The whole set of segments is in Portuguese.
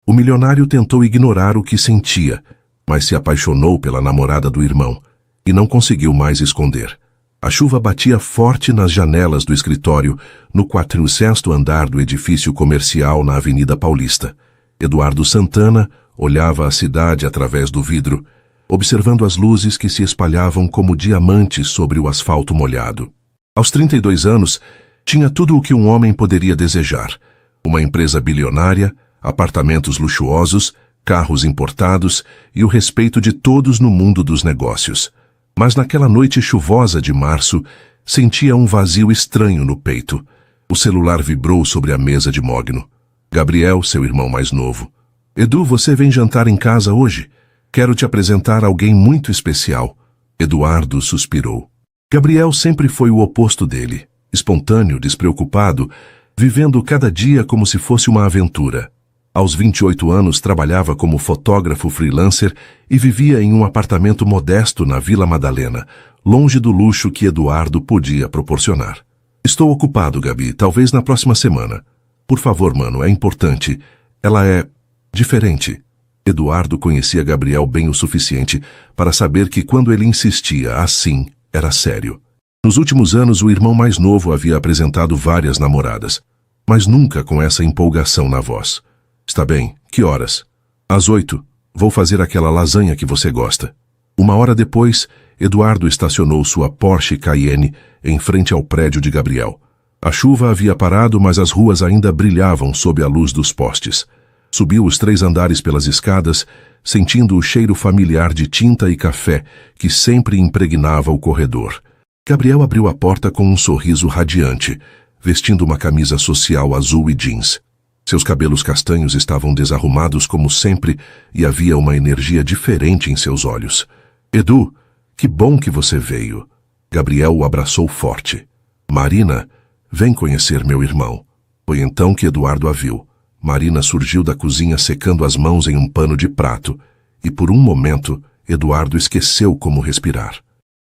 O milionário tentou ignorar o que sentia, mas se apaixonou pela namorada do irmão e não conseguiu mais esconder. A chuva batia forte nas janelas do escritório no 46º andar do edifício comercial na Avenida Paulista. Eduardo Santana olhava a cidade através do vidro, observando as luzes que se espalhavam como diamantes sobre o asfalto molhado. Aos 32 anos, tinha tudo o que um homem poderia desejar: uma empresa bilionária, apartamentos luxuosos, carros importados e o respeito de todos no mundo dos negócios. Mas naquela noite chuvosa de março, sentia um vazio estranho no peito. O celular vibrou sobre a mesa de mogno. Gabriel, seu irmão mais novo. Edu, você vem jantar em casa hoje? Quero te apresentar alguém muito especial. Eduardo suspirou. Gabriel sempre foi o oposto dele, espontâneo, despreocupado, vivendo cada dia como se fosse uma aventura. Aos 28 anos, trabalhava como fotógrafo freelancer e vivia em um apartamento modesto na Vila Madalena, longe do luxo que Eduardo podia proporcionar. Estou ocupado, Gabi, talvez na próxima semana. Por favor, mano, é importante. Ela é diferente. Eduardo conhecia Gabriel bem o suficiente para saber que quando ele insistia assim, era sério. Nos últimos anos, o irmão mais novo havia apresentado várias namoradas, mas nunca com essa empolgação na voz. Está bem, que horas? Às 8. Vou fazer aquela lasanha que você gosta. Uma hora depois, Eduardo estacionou sua Porsche Cayenne em frente ao prédio de Gabriel. A chuva havia parado, mas as ruas ainda brilhavam sob a luz dos postes. Subiu os 3 andares pelas escadas, sentindo o cheiro familiar de tinta e café que sempre impregnava o corredor. Gabriel abriu a porta com um sorriso radiante, vestindo uma camisa social azul e jeans. Seus cabelos castanhos estavam desarrumados como sempre e havia uma energia diferente em seus olhos. Edu, que bom que você veio. Gabriel o abraçou forte. Marina, vem conhecer meu irmão. Foi então que Eduardo a viu. Marina surgiu da cozinha secando as mãos em um pano de prato e por um momento Eduardo esqueceu como respirar.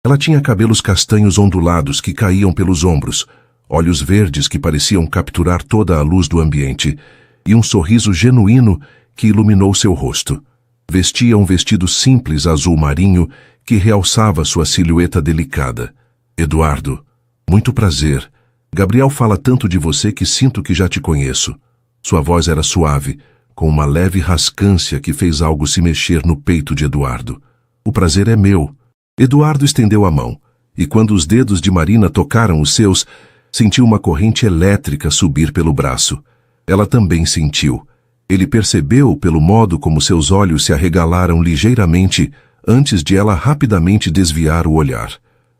Ela tinha cabelos castanhos ondulados que caíam pelos ombros, olhos verdes que pareciam capturar toda a luz do ambiente e um sorriso genuíno que iluminou seu rosto. Vestia um vestido simples azul marinho que realçava sua silhueta delicada. Eduardo, muito prazer. Gabriel fala tanto de você que sinto que já te conheço. Sua voz era suave, com uma leve rascância que fez algo se mexer no peito de Eduardo. O prazer é meu. Eduardo estendeu a mão, e quando os dedos de Marina tocaram os seus, sentiu uma corrente elétrica subir pelo braço. Ela também sentiu. Ele percebeu pelo modo como seus olhos se arregalaram ligeiramente antes de ela rapidamente desviar o olhar.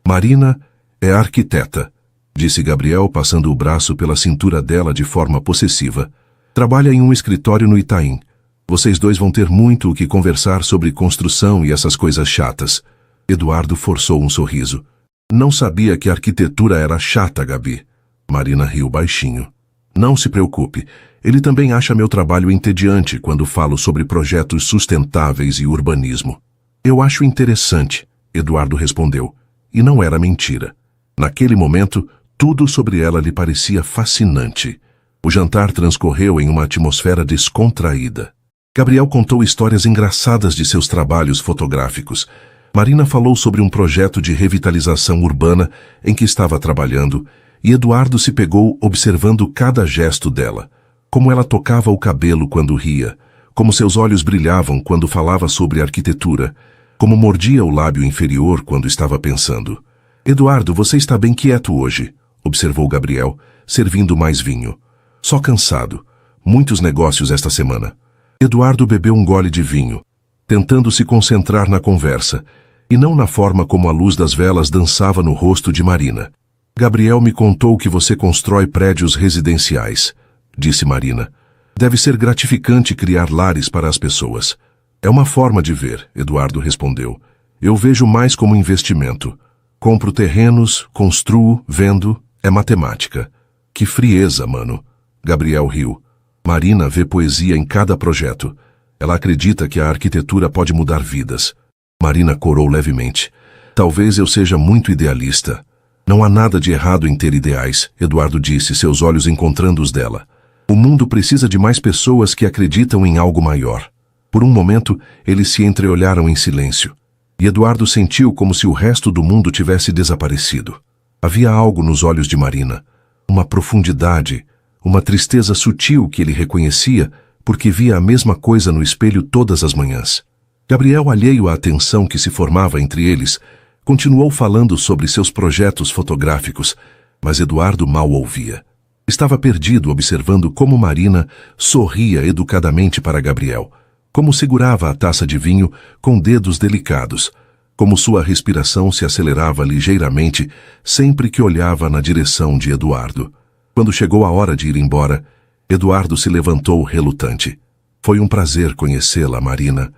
Marina é arquiteta, disse Gabriel passando o braço pela cintura dela de forma possessiva. Trabalha em um escritório no Itaim. Vocês dois vão ter muito o que conversar sobre construção e essas coisas chatas. Eduardo forçou um sorriso. Não sabia que a arquitetura era chata, Gabi. Marina riu baixinho. Não se preocupe. Ele também acha meu trabalho entediante quando falo sobre projetos sustentáveis e urbanismo. Eu acho interessante, Eduardo respondeu. E não era mentira. Naquele momento, tudo sobre ela lhe parecia fascinante. O jantar transcorreu em uma atmosfera descontraída. Gabriel contou histórias engraçadas de seus trabalhos fotográficos. Marina falou sobre um projeto de revitalização urbana em que estava trabalhando, e Eduardo se pegou observando cada gesto dela. Como ela tocava o cabelo quando ria, como seus olhos brilhavam quando falava sobre arquitetura, como mordia o lábio inferior quando estava pensando. Eduardo, você está bem quieto hoje, observou Gabriel, servindo mais vinho. Só cansado. Muitos negócios esta semana. Eduardo bebeu um gole de vinho, tentando se concentrar na conversa, e não na forma como a luz das velas dançava no rosto de Marina. Gabriel me contou que você constrói prédios residenciais, disse Marina. Deve ser gratificante criar lares para as pessoas. É uma forma de ver, Eduardo respondeu. Eu vejo mais como investimento. Compro terrenos, construo, vendo, é matemática. Que frieza, mano. Gabriel riu. Marina vê poesia em cada projeto. Ela acredita que a arquitetura pode mudar vidas. Marina corou levemente. Talvez eu seja muito idealista. Não há nada de errado em ter ideais, Eduardo disse, seus olhos encontrando os dela. O mundo precisa de mais pessoas que acreditam em algo maior. Por um momento, eles se entreolharam em silêncio. E Eduardo sentiu como se o resto do mundo tivesse desaparecido. Havia algo nos olhos de Marina, uma profundidade, uma tristeza sutil que ele reconhecia porque via a mesma coisa no espelho todas as manhãs. Gabriel, alheio à tensão que se formava entre eles, continuou falando sobre seus projetos fotográficos, mas Eduardo mal ouvia. Estava perdido observando como Marina sorria educadamente para Gabriel, como segurava a taça de vinho com dedos delicados, como sua respiração se acelerava ligeiramente sempre que olhava na direção de Eduardo. Quando chegou a hora de ir embora, Eduardo se levantou relutante. Foi um prazer conhecê-la, Marina.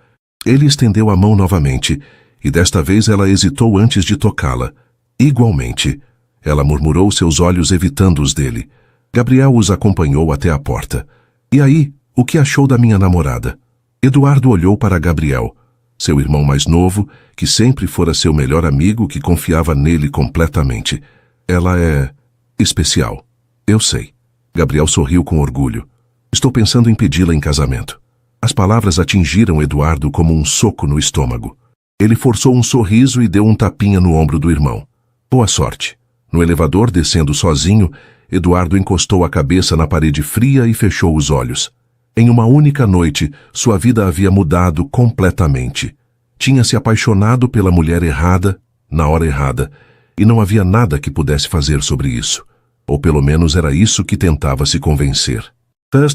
Ele estendeu a mão novamente, e desta vez ela hesitou antes de tocá-la. Igualmente, ela murmurou, seus olhos evitando os dele. Gabriel os acompanhou até a porta. E aí, o que achou da minha namorada? Eduardo olhou para Gabriel, seu irmão mais novo, que sempre fora seu melhor amigo, que confiava nele completamente. Ela é especial. Eu sei. Gabriel sorriu com orgulho. Estou pensando em pedi-la em casamento. As palavras atingiram Eduardo como um soco no estômago. Ele forçou um sorriso e deu um tapinha no ombro do irmão. Boa sorte. No elevador, descendo sozinho, Eduardo encostou a cabeça na parede fria e fechou os olhos. Em uma única noite, sua vida havia mudado completamente. Tinha se apaixonado pela mulher errada, na hora errada, e não havia nada que pudesse fazer sobre isso. Ou pelo menos era isso que tentava se convencer. 3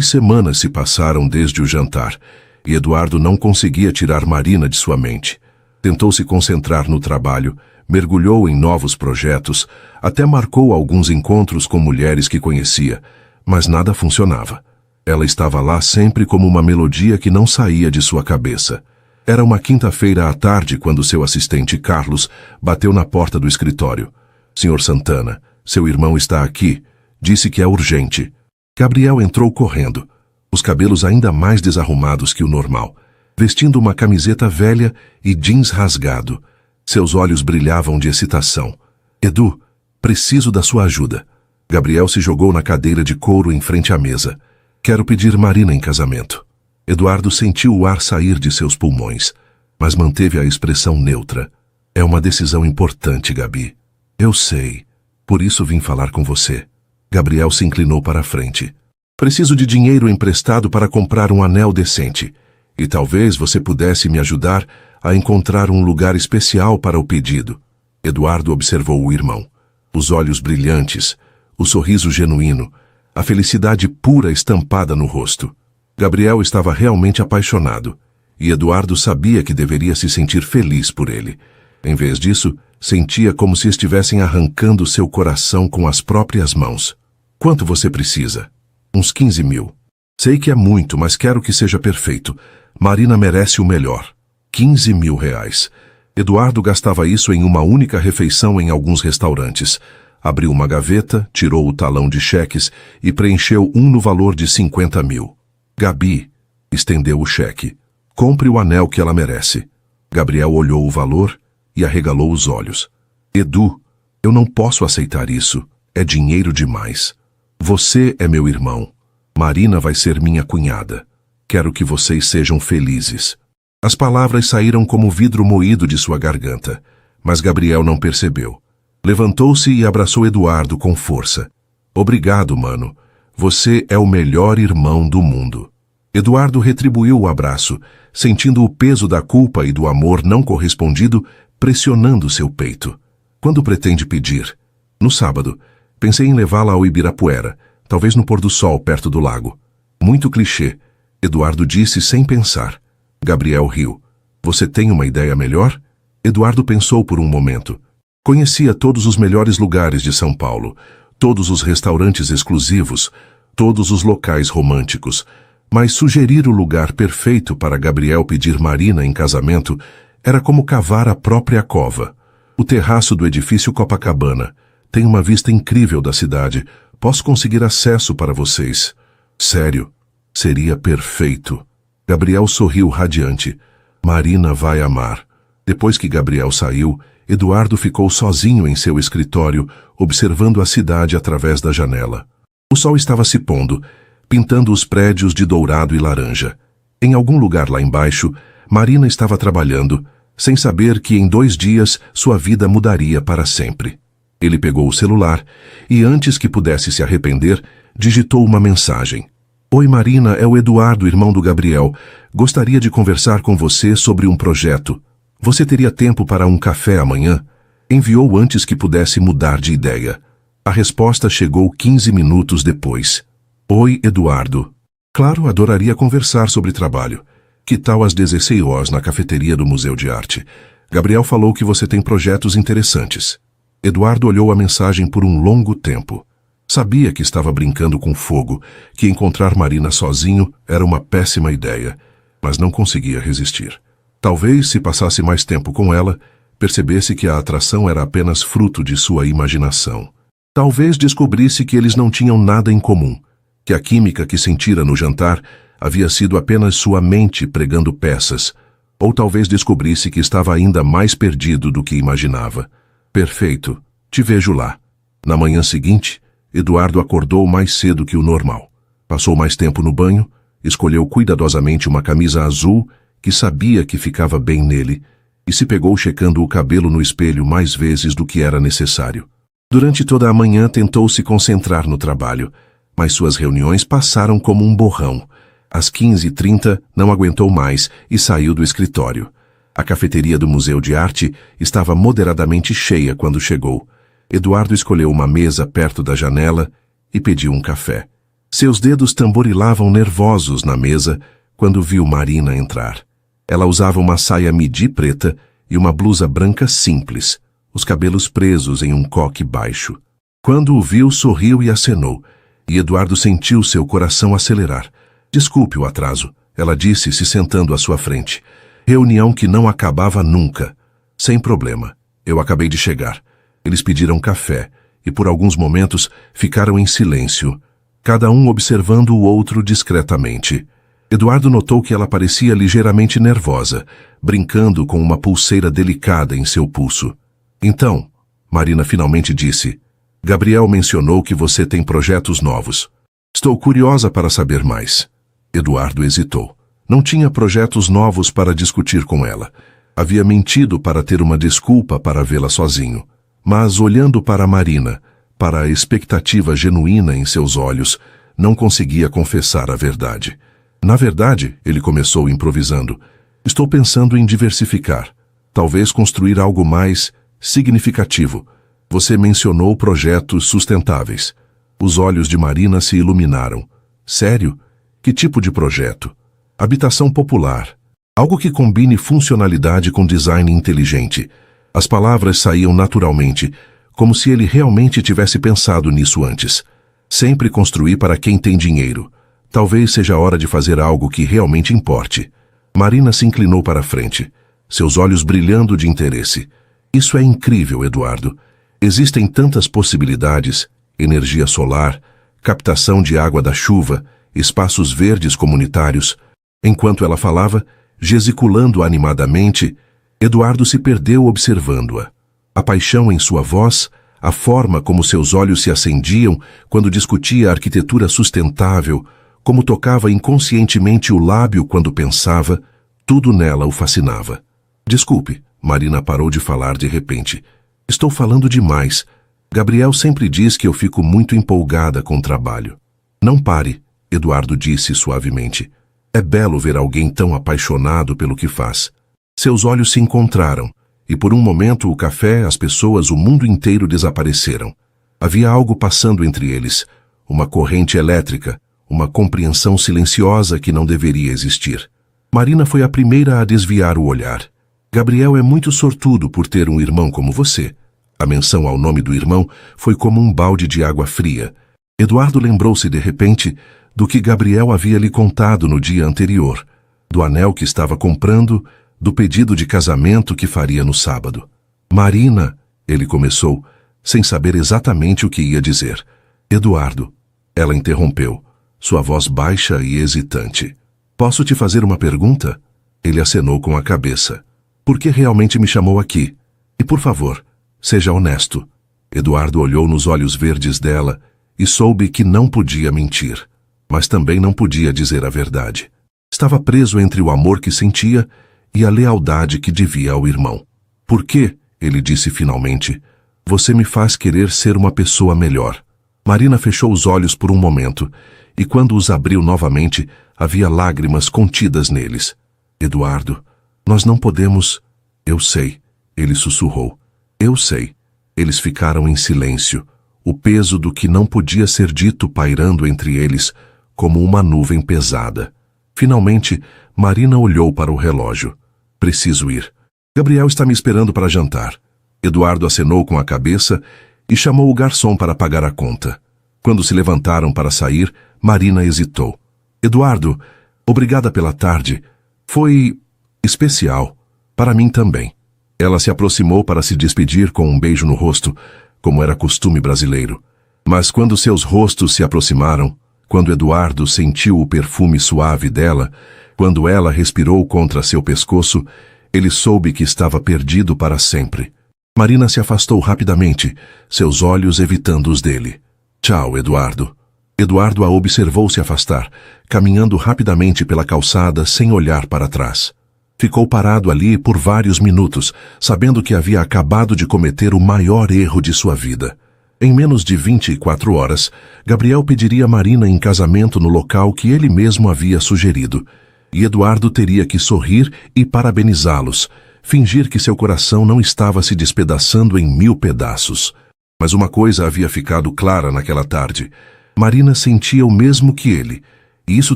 semanas se passaram desde o jantar, e Eduardo não conseguia tirar Marina de sua mente. Tentou se concentrar no trabalho, mergulhou em novos projetos, até marcou alguns encontros com mulheres que conhecia, mas nada funcionava. Ela estava lá sempre como uma melodia que não saía de sua cabeça. Era uma quinta-feira à tarde quando seu assistente Carlos bateu na porta do escritório. Senhor Santana, seu irmão está aqui. Disse que é urgente. Gabriel entrou correndo, os cabelos ainda mais desarrumados que o normal, vestindo uma camiseta velha e jeans rasgado. Seus olhos brilhavam de excitação. Edu, preciso da sua ajuda. Gabriel se jogou na cadeira de couro em frente à mesa. Quero pedir Marina em casamento. Eduardo sentiu o ar sair de seus pulmões, mas manteve a expressão neutra. É uma decisão importante, Gabi. Eu sei. Por isso vim falar com você. Gabriel se inclinou para a frente. Preciso de dinheiro emprestado para comprar um anel decente. E talvez você pudesse me ajudar a encontrar um lugar especial para o pedido. Eduardo observou o irmão. Os olhos brilhantes, o sorriso genuíno, a felicidade pura estampada no rosto. Gabriel estava realmente apaixonado, e Eduardo sabia que deveria se sentir feliz por ele. Em vez disso, sentia como se estivessem arrancando seu coração com as próprias mãos. Quanto você precisa? Uns 15 mil. Sei que é muito, mas quero que seja perfeito. Marina merece o melhor. 15 mil reais. Eduardo gastava isso em uma única refeição em alguns restaurantes. Abriu uma gaveta, tirou o talão de cheques e preencheu um no valor de 50 mil. Gabi estendeu o cheque. Compre o anel que ela merece. Gabriel olhou o valor e arregalou os olhos. Edu, eu não posso aceitar isso. É dinheiro demais. Você é meu irmão. Marina vai ser minha cunhada. Quero que vocês sejam felizes. As palavras saíram como vidro moído de sua garganta, mas Gabriel não percebeu. Levantou-se e abraçou Eduardo com força. Obrigado, mano. Você é o melhor irmão do mundo. Eduardo retribuiu o abraço, sentindo o peso da culpa e do amor não correspondido pressionando seu peito. Quando pretende pedir? No sábado. Pensei em levá-la ao Ibirapuera, talvez no pôr do sol perto do lago. Muito clichê, Eduardo disse sem pensar. Gabriel riu. Você tem uma ideia melhor? Eduardo pensou por um momento. Conhecia todos os melhores lugares de São Paulo, todos os restaurantes exclusivos, todos os locais românticos, mas sugerir o lugar perfeito para Gabriel pedir Marina em casamento era como cavar a própria cova. O terraço do edifício Copacabana tem uma vista incrível da cidade. Posso conseguir acesso para vocês. Sério, seria perfeito. Gabriel sorriu radiante. Marina vai amar. Depois que Gabriel saiu, Eduardo ficou sozinho em seu escritório, observando a cidade através da janela. O sol estava se pondo, pintando os prédios de dourado e laranja. Em algum lugar lá embaixo, Marina estava trabalhando, sem saber que em 2 dias sua vida mudaria para sempre. Ele pegou o celular e, antes que pudesse se arrepender, digitou uma mensagem. Oi Marina, é o Eduardo, irmão do Gabriel. Gostaria de conversar com você sobre um projeto. Você teria tempo para um café amanhã? Enviou antes que pudesse mudar de ideia. A resposta chegou 15 minutos depois. Oi, Eduardo. Claro, adoraria conversar sobre trabalho. Que tal às 16 horas na cafeteria do Museu de Arte? Gabriel falou que você tem projetos interessantes. Eduardo olhou a mensagem por um longo tempo. Sabia que estava brincando com fogo, que encontrar Marina sozinho era uma péssima ideia, mas não conseguia resistir. Talvez, se passasse mais tempo com ela, percebesse que a atração era apenas fruto de sua imaginação. Talvez descobrisse que eles não tinham nada em comum, que a química que sentira no jantar havia sido apenas sua mente pregando peças, ou talvez descobrisse que estava ainda mais perdido do que imaginava. Perfeito, te vejo lá. Na manhã seguinte, Eduardo acordou mais cedo que o normal. Passou mais tempo no banho, escolheu cuidadosamente uma camisa azul que sabia que ficava bem nele e se pegou checando o cabelo no espelho mais vezes do que era necessário. Durante toda a manhã tentou se concentrar no trabalho, mas suas reuniões passaram como um borrão. Às 15h30 não aguentou mais e saiu do escritório. A cafeteria do Museu de Arte estava moderadamente cheia quando chegou. Eduardo escolheu uma mesa perto da janela e pediu um café. Seus dedos tamborilavam nervosos na mesa quando viu Marina entrar. Ela usava uma saia midi preta e uma blusa branca simples, os cabelos presos em um coque baixo. Quando o viu, sorriu e acenou, e Eduardo sentiu seu coração acelerar. Desculpe o atraso, ela disse, se sentando à sua frente. Reunião que não acabava nunca. Sem problema, eu acabei de chegar. Eles pediram café e por alguns momentos ficaram em silêncio, cada um observando o outro discretamente. Eduardo notou que ela parecia ligeiramente nervosa, brincando com uma pulseira delicada em seu pulso. Então, Marina finalmente disse, Gabriel mencionou que você tem projetos novos. Estou curiosa para saber mais. Eduardo hesitou. Não tinha projetos novos para discutir com ela. Havia mentido para ter uma desculpa para vê-la sozinho. Mas, olhando para Marina, para a expectativa genuína em seus olhos, não conseguia confessar a verdade. Na verdade, ele começou improvisando, estou pensando em diversificar. Talvez construir algo mais significativo. Você mencionou projetos sustentáveis. Os olhos de Marina se iluminaram. Sério? Que tipo de projeto? Habitação popular. Algo que combine funcionalidade com design inteligente. As palavras saíam naturalmente, como se ele realmente tivesse pensado nisso antes. Sempre construir para quem tem dinheiro. Talvez seja a hora de fazer algo que realmente importe. Marina se inclinou para a frente, seus olhos brilhando de interesse. Isso é incrível, Eduardo. Existem tantas possibilidades: energia solar, captação de água da chuva, espaços verdes comunitários. Enquanto ela falava, gesticulando animadamente, Eduardo se perdeu observando-a. A paixão em sua voz, a forma como seus olhos se acendiam quando discutia a arquitetura sustentável, como tocava inconscientemente o lábio quando pensava, tudo nela o fascinava. Desculpe, Marina parou de falar de repente. Estou falando demais. Gabriel sempre diz que eu fico muito empolgada com o trabalho. Não pare, Eduardo disse suavemente. É belo ver alguém tão apaixonado pelo que faz. Seus olhos se encontraram, e por um momento o café, as pessoas, o mundo inteiro desapareceram. Havia algo passando entre eles, uma corrente elétrica, uma compreensão silenciosa que não deveria existir. Marina foi a primeira a desviar o olhar. Gabriel é muito sortudo por ter um irmão como você. A menção ao nome do irmão foi como um balde de água fria. Eduardo lembrou-se de repente do que Gabriel havia lhe contado no dia anterior, do anel que estava comprando, do pedido de casamento que faria no sábado. Marina, ele começou, sem saber exatamente o que ia dizer. Eduardo, ela interrompeu, sua voz baixa e hesitante. Posso te fazer uma pergunta? Ele acenou com a cabeça. Por que realmente me chamou aqui? E por favor, seja honesto. Eduardo olhou nos olhos verdes dela e soube que não podia mentir, mas também não podia dizer a verdade. Estava preso entre o amor que sentia e a lealdade que devia ao irmão. Por que, ele disse finalmente, você me faz querer ser uma pessoa melhor? Marina fechou os olhos por um momento, e quando os abriu novamente, havia lágrimas contidas neles. Eduardo, nós não podemos... Eu sei, ele sussurrou. Eu sei. Eles ficaram em silêncio, o peso do que não podia ser dito pairando entre eles, como uma nuvem pesada. Finalmente, Marina olhou para o relógio. Preciso ir. Gabriel está me esperando para jantar. Eduardo acenou com a cabeça e chamou o garçom para pagar a conta. Quando se levantaram para sair, Marina hesitou. Eduardo, obrigada pela tarde. Foi especial. Para mim também. Ela se aproximou para se despedir com um beijo no rosto, como era costume brasileiro. Mas quando seus rostos se aproximaram, quando Eduardo sentiu o perfume suave dela, quando ela respirou contra seu pescoço, ele soube que estava perdido para sempre. Marina se afastou rapidamente, seus olhos evitando os dele. Tchau, Eduardo. Eduardo a observou se afastar, caminhando rapidamente pela calçada sem olhar para trás. Ficou parado ali por vários minutos, sabendo que havia acabado de cometer o maior erro de sua vida. Em menos de 24 horas, Gabriel pediria Marina em casamento no local que ele mesmo havia sugerido, e Eduardo teria que sorrir e parabenizá-los, fingir que seu coração não estava se despedaçando em 1000 pedaços. Mas uma coisa havia ficado clara naquela tarde. Marina sentia o mesmo que ele, e isso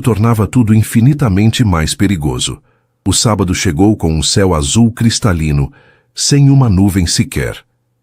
tornava tudo infinitamente mais perigoso. O sábado chegou com um céu azul cristalino, sem uma nuvem sequer.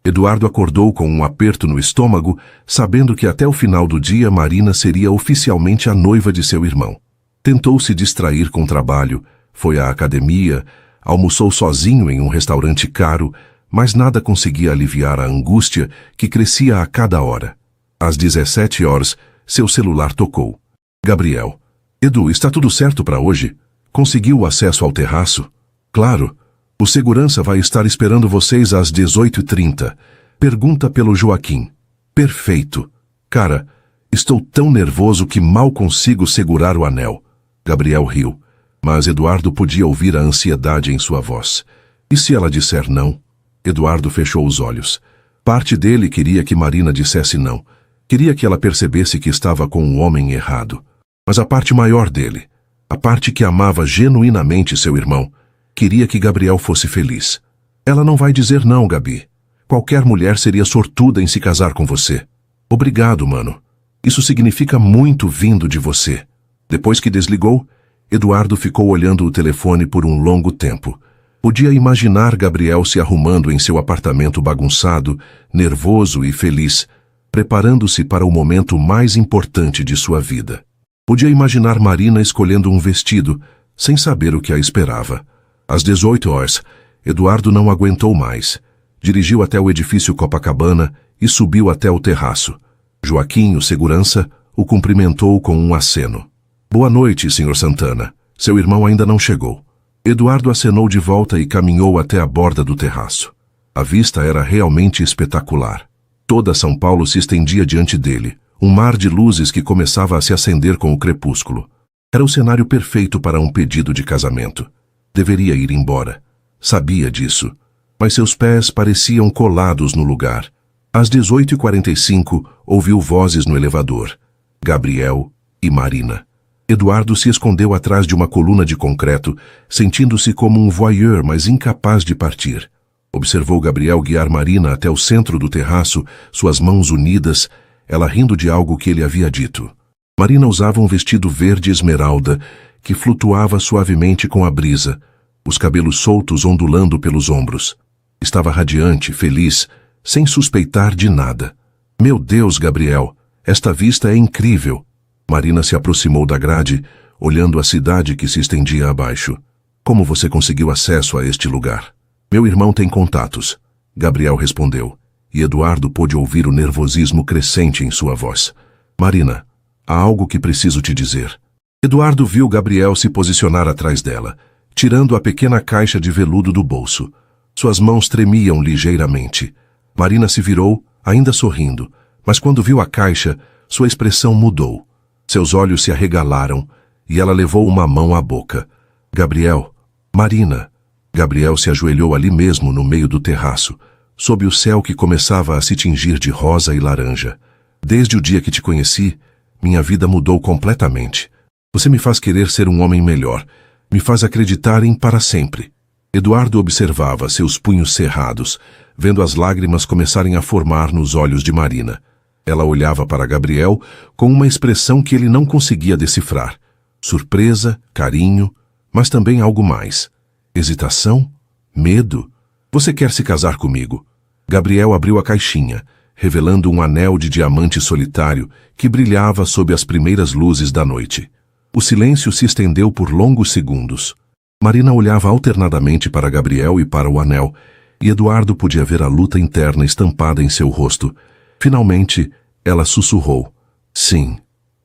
Eduardo acordou com um aperto no estômago, sabendo que até o final do dia Marina seria oficialmente a noiva de seu irmão. Tentou se distrair com o trabalho, foi à academia, almoçou sozinho em um restaurante caro, mas nada conseguia aliviar a angústia que crescia a cada hora. Às 17 horas, seu celular tocou. Gabriel. Edu, está tudo certo para hoje? Conseguiu o acesso ao terraço? Claro. O segurança vai estar esperando vocês às 18h30. Pergunta pelo Joaquim. Perfeito. Cara, estou tão nervoso que mal consigo segurar o anel. Gabriel riu, mas Eduardo podia ouvir a ansiedade em sua voz. E se ela disser não? Eduardo fechou os olhos. Parte dele queria que Marina dissesse não. Queria que ela percebesse que estava com um homem errado. Mas a parte maior dele, a parte que amava genuinamente seu irmão, queria que Gabriel fosse feliz. Ela não vai dizer não, Gabi. Qualquer mulher seria sortuda em se casar com você. Obrigado, mano. Isso significa muito vindo de você. Depois que desligou, Eduardo ficou olhando o telefone por um longo tempo. Podia imaginar Gabriel se arrumando em seu apartamento bagunçado, nervoso e feliz, preparando-se para o momento mais importante de sua vida. Podia imaginar Marina escolhendo um vestido, sem saber o que a esperava. Às 18 horas, Eduardo não aguentou mais. Dirigiu até o edifício Copacabana e subiu até o terraço. Joaquim, o segurança, o cumprimentou com um aceno. Boa noite, Sr. Santana. Seu irmão ainda não chegou. Eduardo acenou de volta e caminhou até a borda do terraço. A vista era realmente espetacular. Toda São Paulo se estendia diante dele, um mar de luzes que começava a se acender com o crepúsculo. Era o cenário perfeito para um pedido de casamento. Deveria ir embora. Sabia disso. Mas seus pés pareciam colados no lugar. Às 18h45, ouviu vozes no elevador. Gabriel e Marina. Eduardo se escondeu atrás de uma coluna de concreto, sentindo-se como um voyeur, mas incapaz de partir. Observou Gabriel guiar Marina até o centro do terraço, suas mãos unidas, ela rindo de algo que ele havia dito. Marina usava um vestido verde esmeralda, que flutuava suavemente com a brisa, os cabelos soltos ondulando pelos ombros. Estava radiante, feliz, sem suspeitar de nada. Meu Deus, Gabriel, esta vista é incrível. Marina se aproximou da grade, olhando a cidade que se estendia abaixo. Como você conseguiu acesso a este lugar? Meu irmão tem contatos. Gabriel respondeu, e Eduardo pôde ouvir o nervosismo crescente em sua voz. Marina, há algo que preciso te dizer. Eduardo viu Gabriel se posicionar atrás dela. tirando a pequena caixa de veludo do bolso. Suas mãos tremiam ligeiramente. Marina se virou, ainda sorrindo, mas quando viu a caixa, sua expressão mudou. Seus olhos se arregalaram e ela levou uma mão à boca. Gabriel, Marina. Gabriel se ajoelhou ali mesmo no meio do terraço, sob o céu que começava a se tingir de rosa e laranja. Desde o dia que te conheci, minha vida mudou completamente. Você me faz querer ser um homem melhor, me faz acreditar em para sempre. Eduardo observava seus punhos cerrados, vendo as lágrimas começarem a formar nos olhos de Marina. Ela olhava para Gabriel com uma expressão que ele não conseguia decifrar. Surpresa, carinho, mas também algo mais. Hesitação? Medo? Você quer se casar comigo? Gabriel abriu a caixinha, revelando um anel de diamante solitário que brilhava sob as primeiras luzes da noite. O silêncio se estendeu por longos segundos. Marina olhava alternadamente para Gabriel e para o anel, e Eduardo podia ver a luta interna estampada em seu rosto. Finalmente, ela sussurrou. Sim.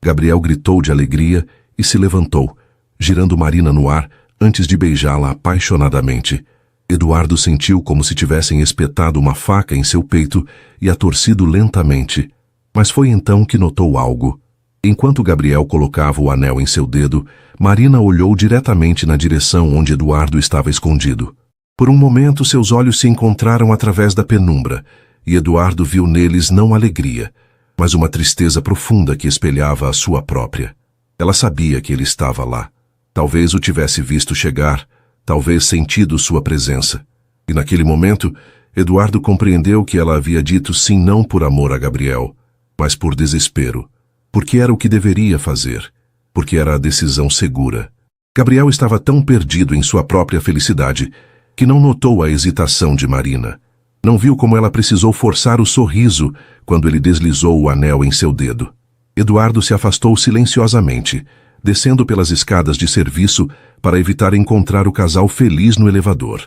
Gabriel gritou de alegria e se levantou, girando Marina no ar antes de beijá-la apaixonadamente. Eduardo sentiu como se tivessem espetado uma faca em seu peito e a torcido lentamente. Mas foi então que notou algo. Enquanto Gabriel colocava o anel em seu dedo, Marina olhou diretamente na direção onde Eduardo estava escondido. Por um momento, seus olhos se encontraram através da penumbra, e Eduardo viu neles não alegria, mas uma tristeza profunda que espelhava a sua própria. Ela sabia que ele estava lá. Talvez o tivesse visto chegar, talvez sentido sua presença. E naquele momento, Eduardo compreendeu que ela havia dito sim não por amor a Gabriel, mas por desespero. Porque era o que deveria fazer. Porque era a decisão segura. Gabriel estava tão perdido em sua própria felicidade que não notou a hesitação de Marina. Não viu como ela precisou forçar o sorriso quando ele deslizou o anel em seu dedo. Eduardo se afastou silenciosamente, descendo pelas escadas de serviço para evitar encontrar o casal feliz no elevador.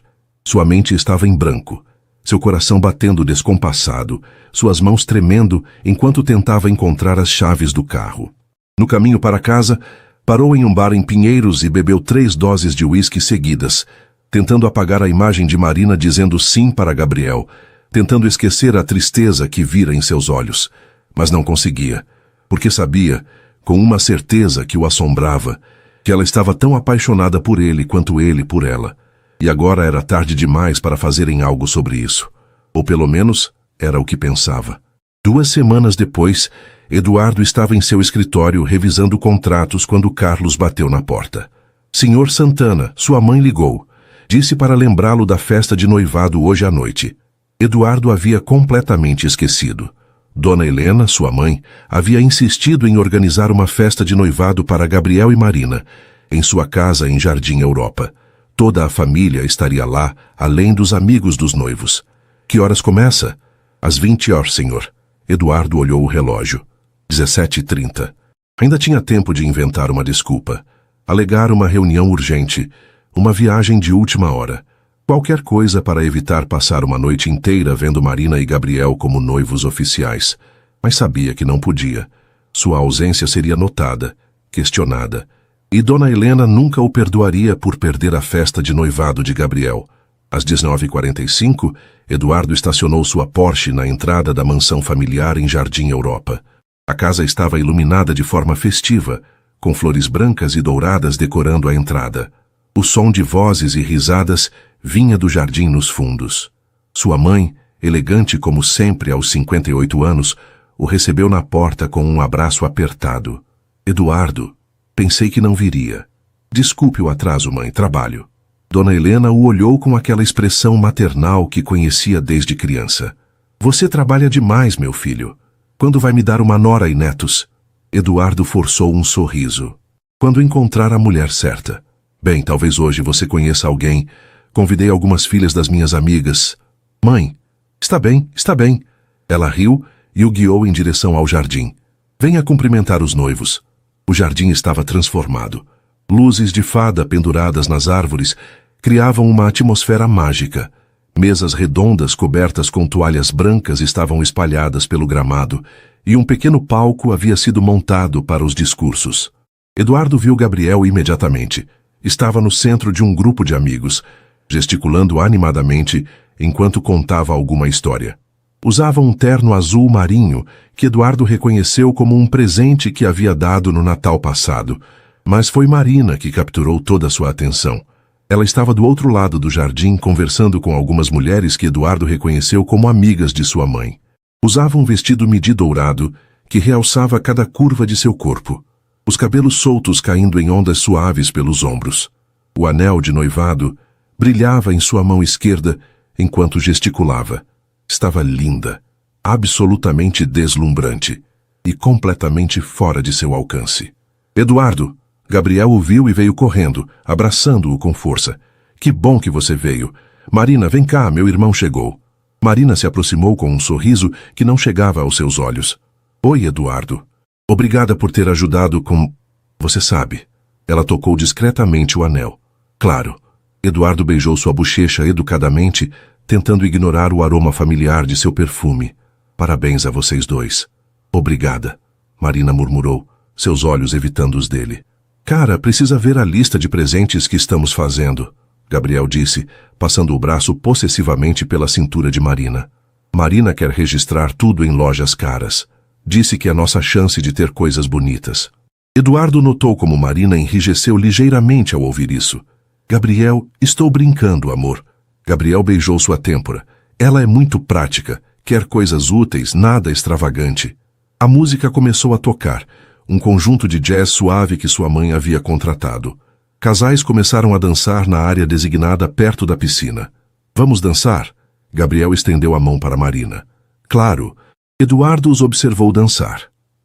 Sua mente estava em branco, seu coração batendo descompassado, suas mãos tremendo enquanto tentava encontrar as chaves do carro. No caminho para casa, parou em um bar em Pinheiros e bebeu 3 doses de uísque seguidas, tentando apagar a imagem de Marina dizendo sim para Gabriel, tentando esquecer a tristeza que vira em seus olhos. Mas não conseguia, porque sabia, com uma certeza que o assombrava, que ela estava tão apaixonada por ele quanto ele por ela. E agora era tarde demais para fazerem algo sobre isso. Ou pelo menos, era o que pensava. 2 semanas depois, Eduardo estava em seu escritório revisando contratos quando Carlos bateu na porta. Senhor Santana, sua mãe ligou. Disse para lembrá-lo da festa de noivado hoje à noite. Eduardo havia completamente esquecido. Dona Helena, sua mãe, havia insistido em organizar uma festa de noivado para Gabriel e Marina, em sua casa em Jardim Europa. Toda a família estaria lá, além dos amigos dos noivos. Que horas começa? Às 20 horas, senhor. Eduardo olhou o relógio. 17h30. Ainda tinha tempo de inventar uma desculpa. Alegar uma reunião urgente, uma viagem de última hora. Qualquer coisa para evitar passar uma noite inteira vendo Marina e Gabriel como noivos oficiais. Mas sabia que não podia. Sua ausência seria notada, questionada. E Dona Helena nunca o perdoaria por perder a festa de noivado de Gabriel. Às 19h45, Eduardo estacionou sua Porsche na entrada da mansão familiar em Jardim Europa. A casa estava iluminada de forma festiva, com flores brancas e douradas decorando a entrada. O som de vozes e risadas vinha do jardim nos fundos. Sua mãe, elegante como sempre aos 58 anos, o recebeu na porta com um abraço apertado. Eduardo, pensei que não viria. Desculpe o atraso, mãe, trabalho. Dona Helena o olhou com aquela expressão maternal que conhecia desde criança. Você trabalha demais, meu filho. Quando vai me dar uma nora e netos? Eduardo forçou um sorriso. Quando encontrar a mulher certa. Bem, talvez hoje você conheça alguém. Convidei algumas filhas das minhas amigas. Mãe, está bem, está bem. Ela riu e o guiou em direção ao jardim. Venha cumprimentar os noivos. O jardim estava transformado. Luzes de fada penduradas nas árvores criavam uma atmosfera mágica. Mesas redondas cobertas com toalhas brancas estavam espalhadas pelo gramado e um pequeno palco havia sido montado para os discursos. Eduardo viu Gabriel imediatamente. Estava no centro de um grupo de amigos, gesticulando animadamente enquanto contava alguma história. Usava um terno azul marinho que Eduardo reconheceu como um presente que havia dado no Natal passado, mas foi Marina que capturou toda a sua atenção. Ela estava do outro lado do jardim conversando com algumas mulheres que Eduardo reconheceu como amigas de sua mãe. Usava um vestido midi dourado que realçava cada curva de seu corpo, os cabelos soltos caindo em ondas suaves pelos ombros. O anel de noivado brilhava em sua mão esquerda enquanto gesticulava. Estava linda, absolutamente deslumbrante e completamente fora de seu alcance. Eduardo! Gabriel o viu e veio correndo, abraçando-o com força. Que bom que você veio. Marina, vem cá, meu irmão chegou. Marina se aproximou com um sorriso que não chegava aos seus olhos. Oi, Eduardo. Obrigada por ter ajudado com... Você sabe. Ela tocou discretamente o anel. Claro. Eduardo beijou sua bochecha educadamente, tentando ignorar o aroma familiar de seu perfume. Parabéns a vocês dois. Obrigada. Marina murmurou, seus olhos evitando os dele. Cara, precisa ver a lista de presentes que estamos fazendo, Gabriel disse, passando o braço possessivamente pela cintura de Marina. Marina quer registrar tudo em lojas caras. Disse que é nossa chance de ter coisas bonitas. Eduardo notou como Marina enrijeceu ligeiramente ao ouvir isso. Gabriel, estou brincando, amor. Gabriel beijou sua têmpora. Ela é muito prática, quer coisas úteis, nada extravagante. A música começou a tocar, um conjunto de jazz suave que sua mãe havia contratado. Casais começaram a dançar na área designada perto da piscina. Vamos dançar? Gabriel estendeu a mão para Marina. Claro. Eduardo os observou dançar.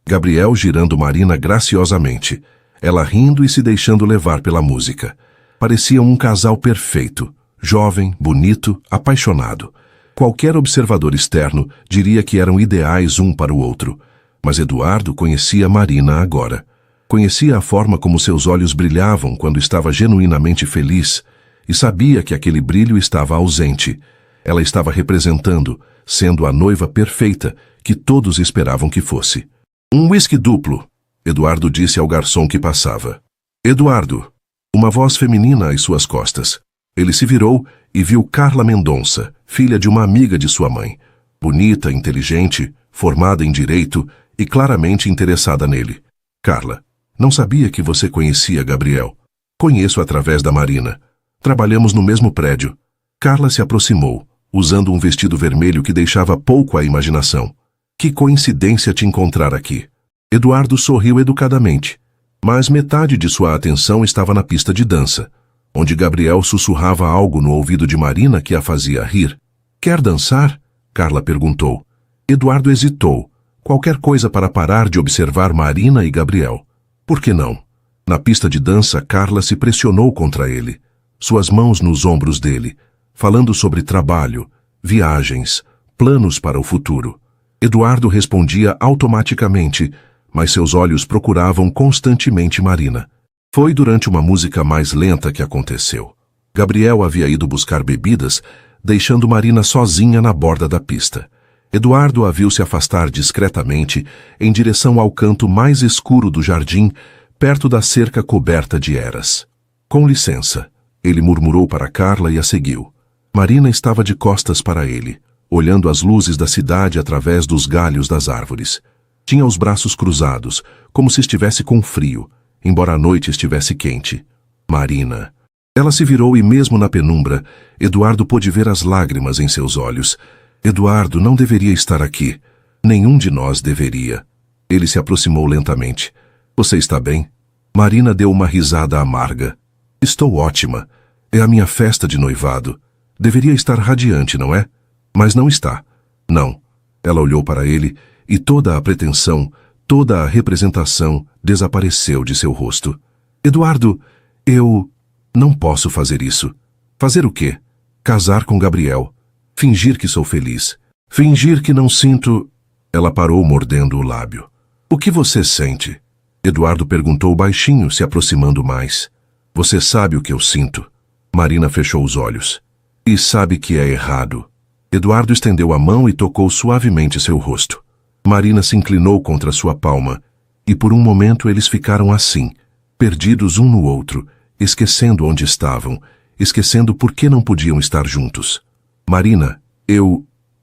Gabriel girando Marina graciosamente, ela rindo e se deixando levar pela música. Pareciam um casal perfeito, jovem, bonito, apaixonado. Qualquer observador externo diria que eram ideais um para o outro. Mas Eduardo conhecia Marina agora. Conhecia a forma como seus olhos brilhavam quando estava genuinamente feliz e sabia que aquele brilho estava ausente. Ela estava representando, sendo a noiva perfeita que todos esperavam que fosse. Um uísque duplo, Eduardo disse ao garçom que passava. Eduardo, uma voz feminina às suas costas. Ele se virou e viu Carla Mendonça, filha de uma amiga de sua mãe. Bonita, inteligente, formada em direito e claramente interessada nele. Carla, não sabia que você conhecia Gabriel. Conheço através da Marina. Trabalhamos no mesmo prédio. Carla se aproximou, usando um vestido vermelho que deixava pouco à imaginação. Que coincidência te encontrar aqui. Eduardo sorriu educadamente, mas metade de sua atenção estava na pista de dança, onde Gabriel sussurrava algo no ouvido de Marina que a fazia rir. Quer dançar? Carla perguntou. Eduardo hesitou. Qualquer coisa para parar de observar Marina e Gabriel. Por que não? Na pista de dança, Carla se pressionou contra ele, suas mãos nos ombros dele, falando sobre trabalho, viagens, planos para o futuro. Eduardo respondia automaticamente, mas seus olhos procuravam constantemente Marina. Foi durante uma música mais lenta que aconteceu. Gabriel havia ido buscar bebidas, deixando Marina sozinha na borda da pista. Eduardo a viu se afastar discretamente em direção ao canto mais escuro do jardim, perto da cerca coberta de eras. Com licença, ele murmurou para Carla e a seguiu. Marina estava de costas para ele, olhando as luzes da cidade através dos galhos das árvores. Tinha os braços cruzados, como se estivesse com frio, embora a noite estivesse quente. Marina. Ela se virou e mesmo na penumbra, Eduardo pôde ver as lágrimas em seus olhos. Eduardo não deveria estar aqui. Nenhum de nós deveria. Ele se aproximou lentamente. Você está bem? Marina deu uma risada amarga. Estou ótima. É a minha festa de noivado. Deveria estar radiante, não é? Mas não está. Não. Ela olhou para ele e toda a pretensão, toda a representação desapareceu de seu rosto. Eduardo, eu não posso fazer isso. Fazer o quê? Casar com Gabriel. Fingir que sou feliz. Fingir que não sinto... Ela parou mordendo o lábio. O que você sente? Eduardo perguntou baixinho, se aproximando mais. Você sabe o que eu sinto. Marina fechou os olhos. E sabe que é errado. Eduardo estendeu a mão e tocou suavemente seu rosto. Marina se inclinou contra sua palma, e por um momento eles ficaram assim, perdidos um no outro, esquecendo onde estavam, esquecendo por que não podiam estar juntos. Marina,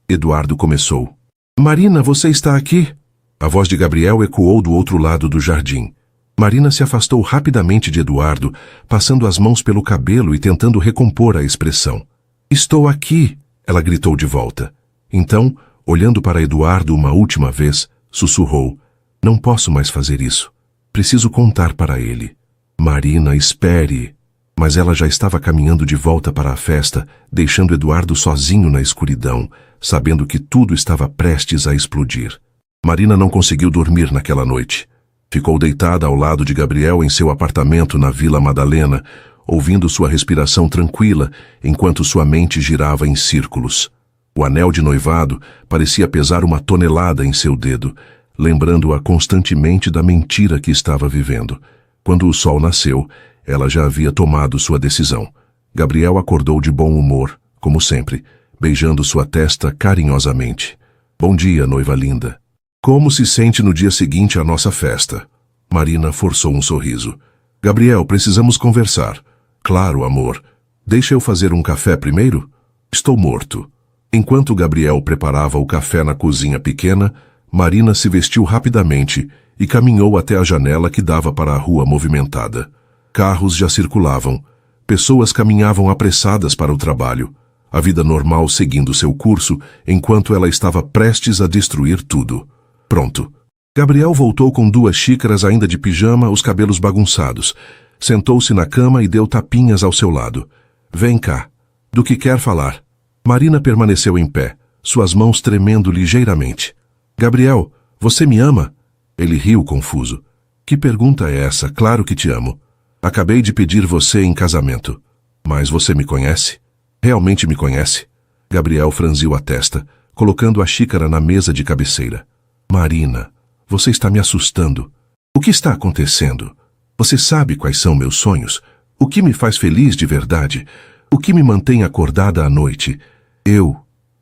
Eduardo começou. Marina, você está aqui? A voz de Gabriel ecoou do outro lado do jardim. Marina se afastou rapidamente de Eduardo, passando as mãos pelo cabelo e tentando recompor a expressão. Estou aqui, ela gritou de volta. Então, olhando para Eduardo uma última vez, sussurrou. Não posso mais fazer isso. Preciso contar para ele. Marina, espere. Mas ela já estava caminhando de volta para a festa, deixando Eduardo sozinho na escuridão, sabendo que tudo estava prestes a explodir. Marina não conseguiu dormir naquela noite. Ficou deitada ao lado de Gabriel em seu apartamento na Vila Madalena, ouvindo sua respiração tranquila, enquanto sua mente girava em círculos. O anel de noivado parecia pesar 1 tonelada em seu dedo, lembrando-a constantemente da mentira que estava vivendo. Quando o sol nasceu, ela já havia tomado sua decisão. Gabriel acordou de bom humor, como sempre, beijando sua testa carinhosamente. Bom dia, noiva linda. Como se sente no dia seguinte à nossa festa? Marina forçou um sorriso. Gabriel, precisamos conversar. Claro, amor. Deixa eu fazer um café primeiro? Estou morto. Enquanto Gabriel preparava o café na cozinha pequena, Marina se vestiu rapidamente e caminhou até a janela que dava para a rua movimentada. Carros já circulavam. Pessoas caminhavam apressadas para o trabalho. A vida normal seguindo seu curso, enquanto ela estava prestes a destruir tudo. Pronto. Gabriel voltou com 2 xícaras ainda de pijama, os cabelos bagunçados. Sentou-se na cama e deu tapinhas ao seu lado. Vem cá. Do que quer falar? Marina permaneceu em pé, suas mãos tremendo ligeiramente. Gabriel, você me ama? Ele riu confuso. Que pergunta é essa? Claro que te amo. Acabei de pedir você em casamento. Mas você me conhece? Realmente me conhece? Gabriel franziu a testa, colocando a xícara na mesa de cabeceira. Marina, você está me assustando. O que está acontecendo? Você sabe quais são meus sonhos? O que me faz feliz de verdade? O que me mantém acordada à noite?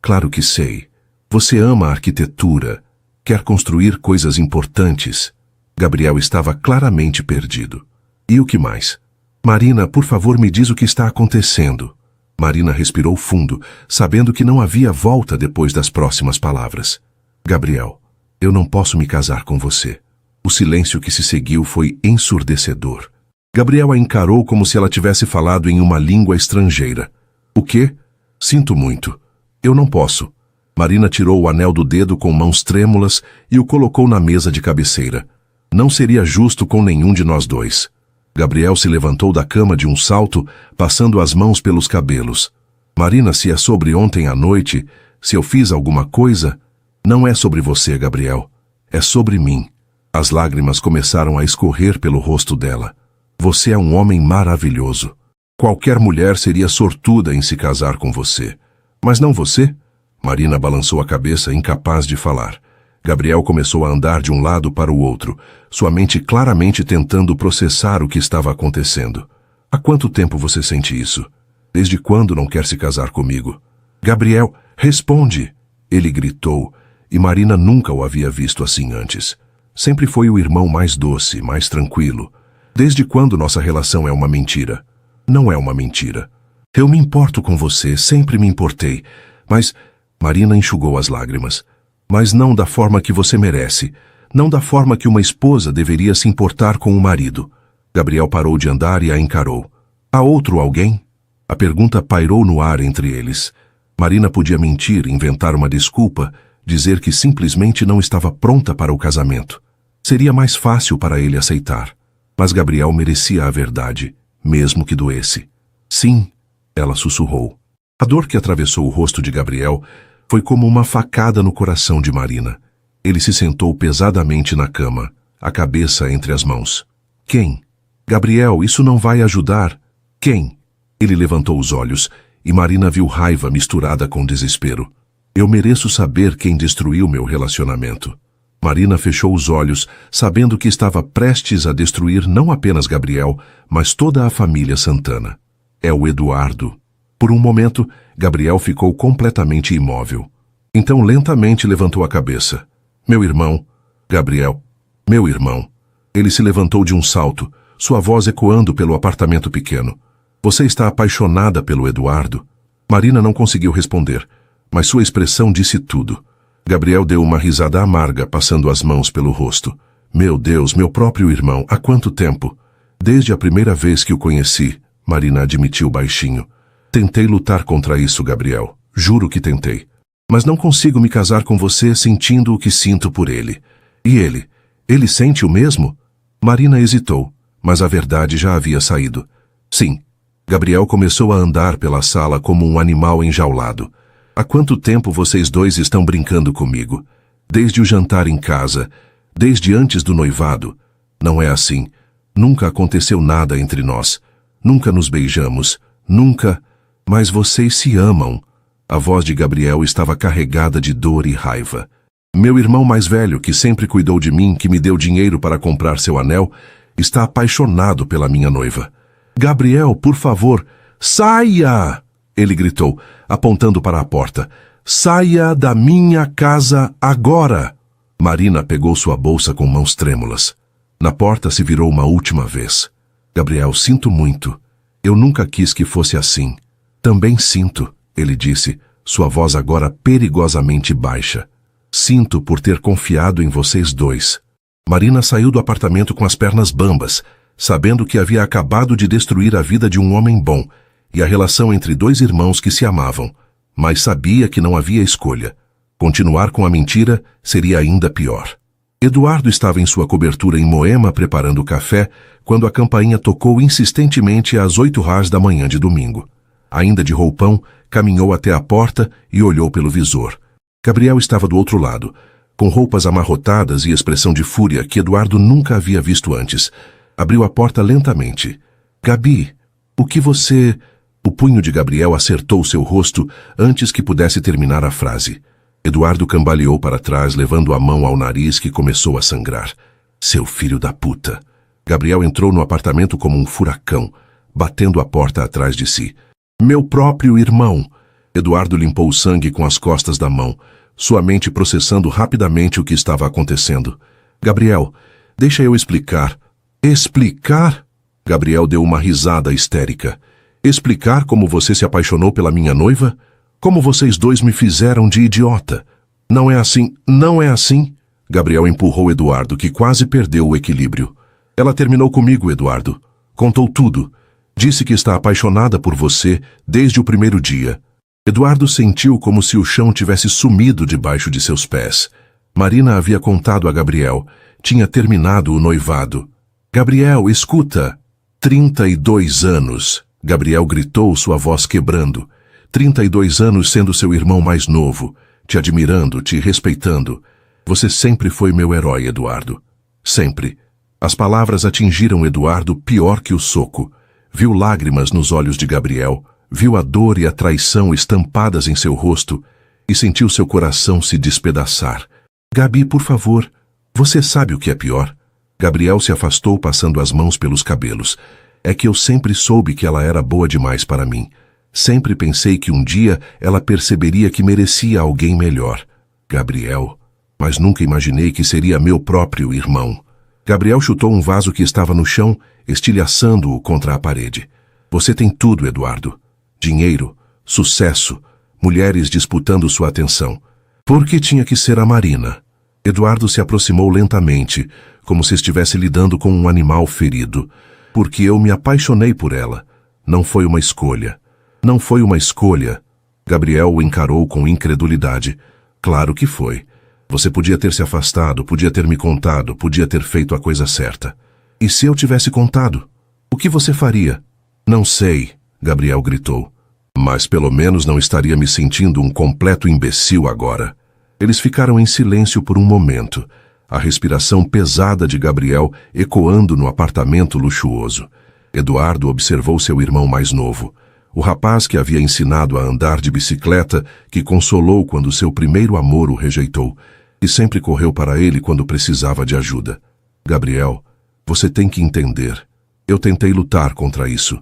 Claro que sei. Você ama a arquitetura. Quer construir coisas importantes. Gabriel estava claramente perdido. E o que mais? Marina, por favor, me diz o que está acontecendo. Marina respirou fundo, sabendo que não havia volta depois das próximas palavras. Gabriel, eu não posso me casar com você. O silêncio que se seguiu foi ensurdecedor. Gabriel a encarou como se ela tivesse falado em uma língua estrangeira. O quê? Sinto muito. Eu não posso. Marina tirou o anel do dedo com mãos trêmulas e o colocou na mesa de cabeceira. Não seria justo com nenhum de nós dois. Gabriel se levantou da cama de um salto, passando as mãos pelos cabelos. Marina, se é sobre ontem à noite, se eu fiz alguma coisa, não é sobre você, Gabriel. É sobre mim. As lágrimas começaram a escorrer pelo rosto dela. Você é um homem maravilhoso. Qualquer mulher seria sortuda em se casar com você. Mas não você? Marina balançou a cabeça, incapaz de falar. Gabriel começou a andar de um lado para o outro, sua mente claramente tentando processar o que estava acontecendo. Há quanto tempo você sente isso? Desde quando não quer se casar comigo? Gabriel, responde! Ele gritou, e Marina nunca o havia visto assim antes. Sempre foi o irmão mais doce, mais tranquilo. Desde quando nossa relação é uma mentira? Não é uma mentira. Eu me importo com você, sempre me importei. Mas... Marina enxugou as lágrimas. Mas não da forma que você merece. Não da forma que uma esposa deveria se importar com o marido. Gabriel parou de andar e a encarou. Há outro alguém? A pergunta pairou no ar entre eles. Marina podia mentir, inventar uma desculpa, dizer que simplesmente não estava pronta para o casamento. Seria mais fácil para ele aceitar. Mas Gabriel merecia a verdade, mesmo que doesse. Sim, ela sussurrou. A dor que atravessou o rosto de Gabriel foi como uma facada no coração de Marina. Ele se sentou pesadamente na cama, a cabeça entre as mãos. Quem? Gabriel, isso não vai ajudar. Quem? Ele levantou os olhos e Marina viu raiva misturada com desespero. Eu mereço saber quem destruiu meu relacionamento. Marina fechou os olhos, sabendo que estava prestes a destruir não apenas Gabriel, mas toda a família Santana. É o Eduardo. Por um momento, Gabriel ficou completamente imóvel. Então lentamente levantou a cabeça. Meu irmão. Gabriel. Meu irmão. Ele se levantou de um salto, sua voz ecoando pelo apartamento pequeno. Você está apaixonada pelo Eduardo? Marina não conseguiu responder, mas sua expressão disse tudo. Gabriel deu uma risada amarga, passando as mãos pelo rosto. Meu Deus, meu próprio irmão, há quanto tempo? Desde a primeira vez que o conheci, Marina admitiu baixinho. Tentei lutar contra isso, Gabriel. Juro que tentei. Mas não consigo me casar com você sentindo o que sinto por ele. E ele? Ele sente o mesmo? Marina hesitou, mas a verdade já havia saído. Sim. Gabriel começou a andar pela sala como um animal enjaulado. Há quanto tempo vocês dois estão brincando comigo? Desde o jantar em casa, desde antes do noivado. Não é assim. Nunca aconteceu nada entre nós. Nunca nos beijamos. Nunca. Mas vocês se amam. A voz de Gabriel estava carregada de dor e raiva. Meu irmão mais velho, que sempre cuidou de mim, que me deu dinheiro para comprar seu anel, está apaixonado pela minha noiva. Gabriel, por favor, saia! Ele gritou, apontando para a porta. Saia da minha casa agora! Marina pegou sua bolsa com mãos trêmulas. Na porta se virou uma última vez. Gabriel, sinto muito. Eu nunca quis que fosse assim. Também sinto, ele disse, sua voz agora perigosamente baixa. Sinto por ter confiado em vocês dois. Marina saiu do apartamento com as pernas bambas, sabendo que havia acabado de destruir a vida de um homem bom e a relação entre dois irmãos que se amavam, mas sabia que não havia escolha. Continuar com a mentira seria ainda pior. Eduardo estava em sua cobertura em Moema preparando o café quando a campainha tocou insistentemente às 8h da manhã de domingo. Ainda de roupão, caminhou até a porta e olhou pelo visor. Gabriel estava do outro lado, com roupas amarrotadas e expressão de fúria que Eduardo nunca havia visto antes. Abriu a porta lentamente. Gabi, o que você... O punho de Gabriel acertou seu rosto antes que pudesse terminar a frase. Eduardo cambaleou para trás, levando a mão ao nariz que começou a sangrar. Seu filho da puta. Gabriel entrou no apartamento como um furacão, batendo a porta atrás de si. Meu próprio irmão. Eduardo limpou o sangue com as costas da mão, sua mente processando rapidamente o que estava acontecendo. Gabriel, deixa eu explicar. Explicar? Gabriel deu uma risada histérica. Explicar como você se apaixonou pela minha noiva? Como vocês dois me fizeram de idiota? Não é assim, não é assim. Gabriel empurrou Eduardo, que quase perdeu o equilíbrio. Ela terminou comigo, Eduardo. Contou tudo. Disse que está apaixonada por você desde o primeiro dia. Eduardo sentiu como se o chão tivesse sumido debaixo de seus pés. Marina havia contado a Gabriel. Tinha terminado o noivado. Gabriel, escuta. 32 anos. Gabriel gritou, sua voz quebrando. 32 anos sendo seu irmão mais novo, te admirando, te respeitando. Você sempre foi meu herói, Eduardo. Sempre. As palavras atingiram Eduardo pior que o soco. Viu lágrimas nos olhos de Gabriel, viu a dor e a traição estampadas em seu rosto e sentiu seu coração se despedaçar. Gabi, por favor, você sabe o que é pior? Gabriel se afastou passando as mãos pelos cabelos. É que eu sempre soube que ela era boa demais para mim. Sempre pensei que um dia ela perceberia que merecia alguém melhor. Gabriel. Mas nunca imaginei que seria meu próprio irmão. Gabriel chutou um vaso que estava no chão, estilhaçando-o contra a parede. Você tem tudo, Eduardo. Dinheiro, sucesso, mulheres disputando sua atenção. Por que tinha que ser a Marina? Eduardo se aproximou lentamente, como se estivesse lidando com um animal ferido. Porque eu me apaixonei por ela. Não foi uma escolha. Não foi uma escolha. Gabriel o encarou com incredulidade. Claro que foi. Você podia ter se afastado, podia ter me contado, podia ter feito a coisa certa. E se eu tivesse contado? O que você faria? Não sei, Gabriel gritou. Mas pelo menos não estaria me sentindo um completo imbecil agora. Eles ficaram em silêncio por um momento. A respiração pesada de Gabriel ecoando no apartamento luxuoso. Eduardo observou seu irmão mais novo. O rapaz que havia ensinado a andar de bicicleta, que consolou quando seu primeiro amor o rejeitou, e sempre correu para ele quando precisava de ajuda. Gabriel, você tem que entender. Eu tentei lutar contra isso.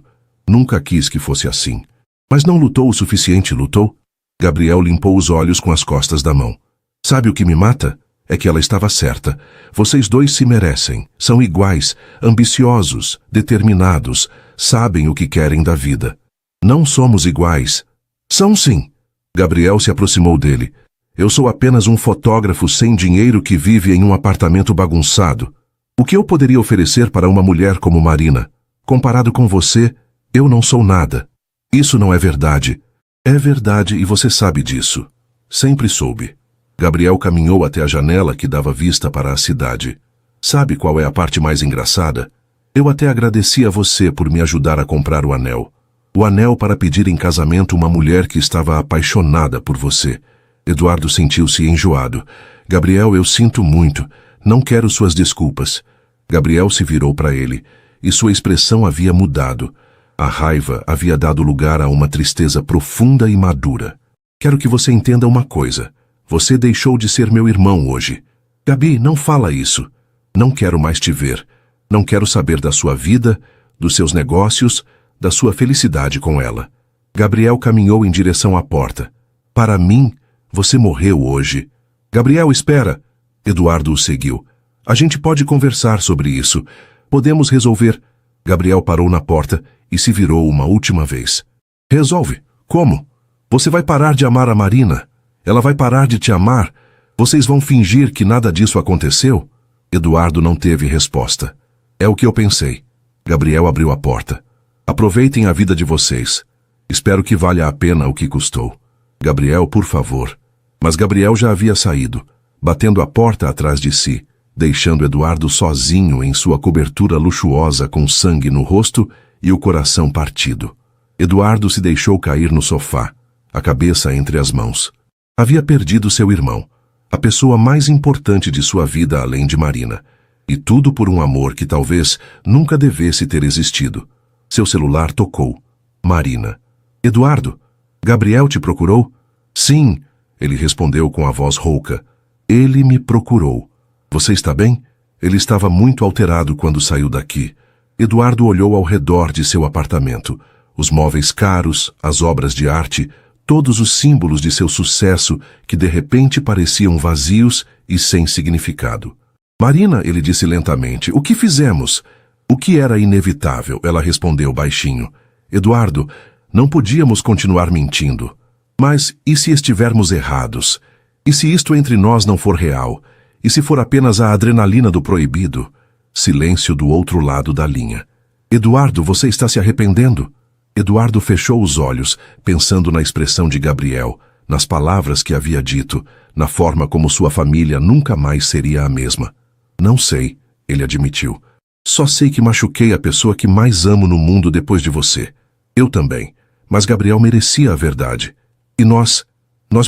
Nunca quis que fosse assim. Mas não lutou o suficiente, lutou? Gabriel limpou os olhos com as costas da mão. Sabe o que me mata? É que ela estava certa. Vocês dois se merecem. São iguais, ambiciosos, determinados, sabem o que querem da vida. Não somos iguais. São sim. Gabriel se aproximou dele. Eu sou apenas um fotógrafo sem dinheiro que vive em um apartamento bagunçado. O que eu poderia oferecer para uma mulher como Marina? Comparado com você, eu não sou nada. Isso não é verdade. É verdade e você sabe disso. Sempre soube. Gabriel caminhou até a janela que dava vista para a cidade. Sabe qual é a parte mais engraçada? Eu até agradeci a você por me ajudar a comprar o anel. O anel para pedir em casamento uma mulher que estava apaixonada por você. Eduardo sentiu-se enjoado. Gabriel, eu sinto muito. Não quero suas desculpas. Gabriel se virou para ele, e sua expressão havia mudado. A raiva havia dado lugar a uma tristeza profunda e madura. Quero que você entenda uma coisa. Você deixou de ser meu irmão hoje. Gabi, não fala isso. Não quero mais te ver. Não quero saber da sua vida, dos seus negócios, da sua felicidade com ela. Gabriel caminhou em direção à porta. Para mim, você morreu hoje. Gabriel, espera. Eduardo o seguiu. A gente pode conversar sobre isso. Podemos resolver. Gabriel parou na porta e se virou uma última vez. Resolve? Como? Você vai parar de amar a Marina? Ela vai parar de te amar? Vocês vão fingir que nada disso aconteceu? Eduardo não teve resposta. É o que eu pensei. Gabriel abriu a porta. Aproveitem a vida de vocês. Espero que valha a pena o que custou. Gabriel, por favor. Mas Gabriel já havia saído, batendo a porta atrás de si, deixando Eduardo sozinho em sua cobertura luxuosa com sangue no rosto e o coração partido. Eduardo se deixou cair no sofá, a cabeça entre as mãos. Havia perdido seu irmão, a pessoa mais importante de sua vida além de Marina, e tudo por um amor que talvez nunca devesse ter existido. Seu celular tocou. Marina. Eduardo, Gabriel te procurou? Sim, ele respondeu com a voz rouca. Ele me procurou. Você está bem? Ele estava muito alterado quando saiu daqui. Eduardo olhou ao redor de seu apartamento. Os móveis caros, as obras de arte, todos os símbolos de seu sucesso que de repente pareciam vazios e sem significado. Marina, ele disse lentamente, o que fizemos? O que era inevitável, ela respondeu baixinho. Eduardo, não podíamos continuar mentindo. Mas e se estivermos errados? E se isto entre nós não for real? E se for apenas a adrenalina do proibido? Silêncio do outro lado da linha. Eduardo, você está se arrependendo? Eduardo fechou os olhos, pensando na expressão de Gabriel, nas palavras que havia dito, na forma como sua família nunca mais seria a mesma. Não sei, ele admitiu. Só sei que machuquei a pessoa que mais amo no mundo depois de você. Eu também. Mas Gabriel merecia a verdade. E nós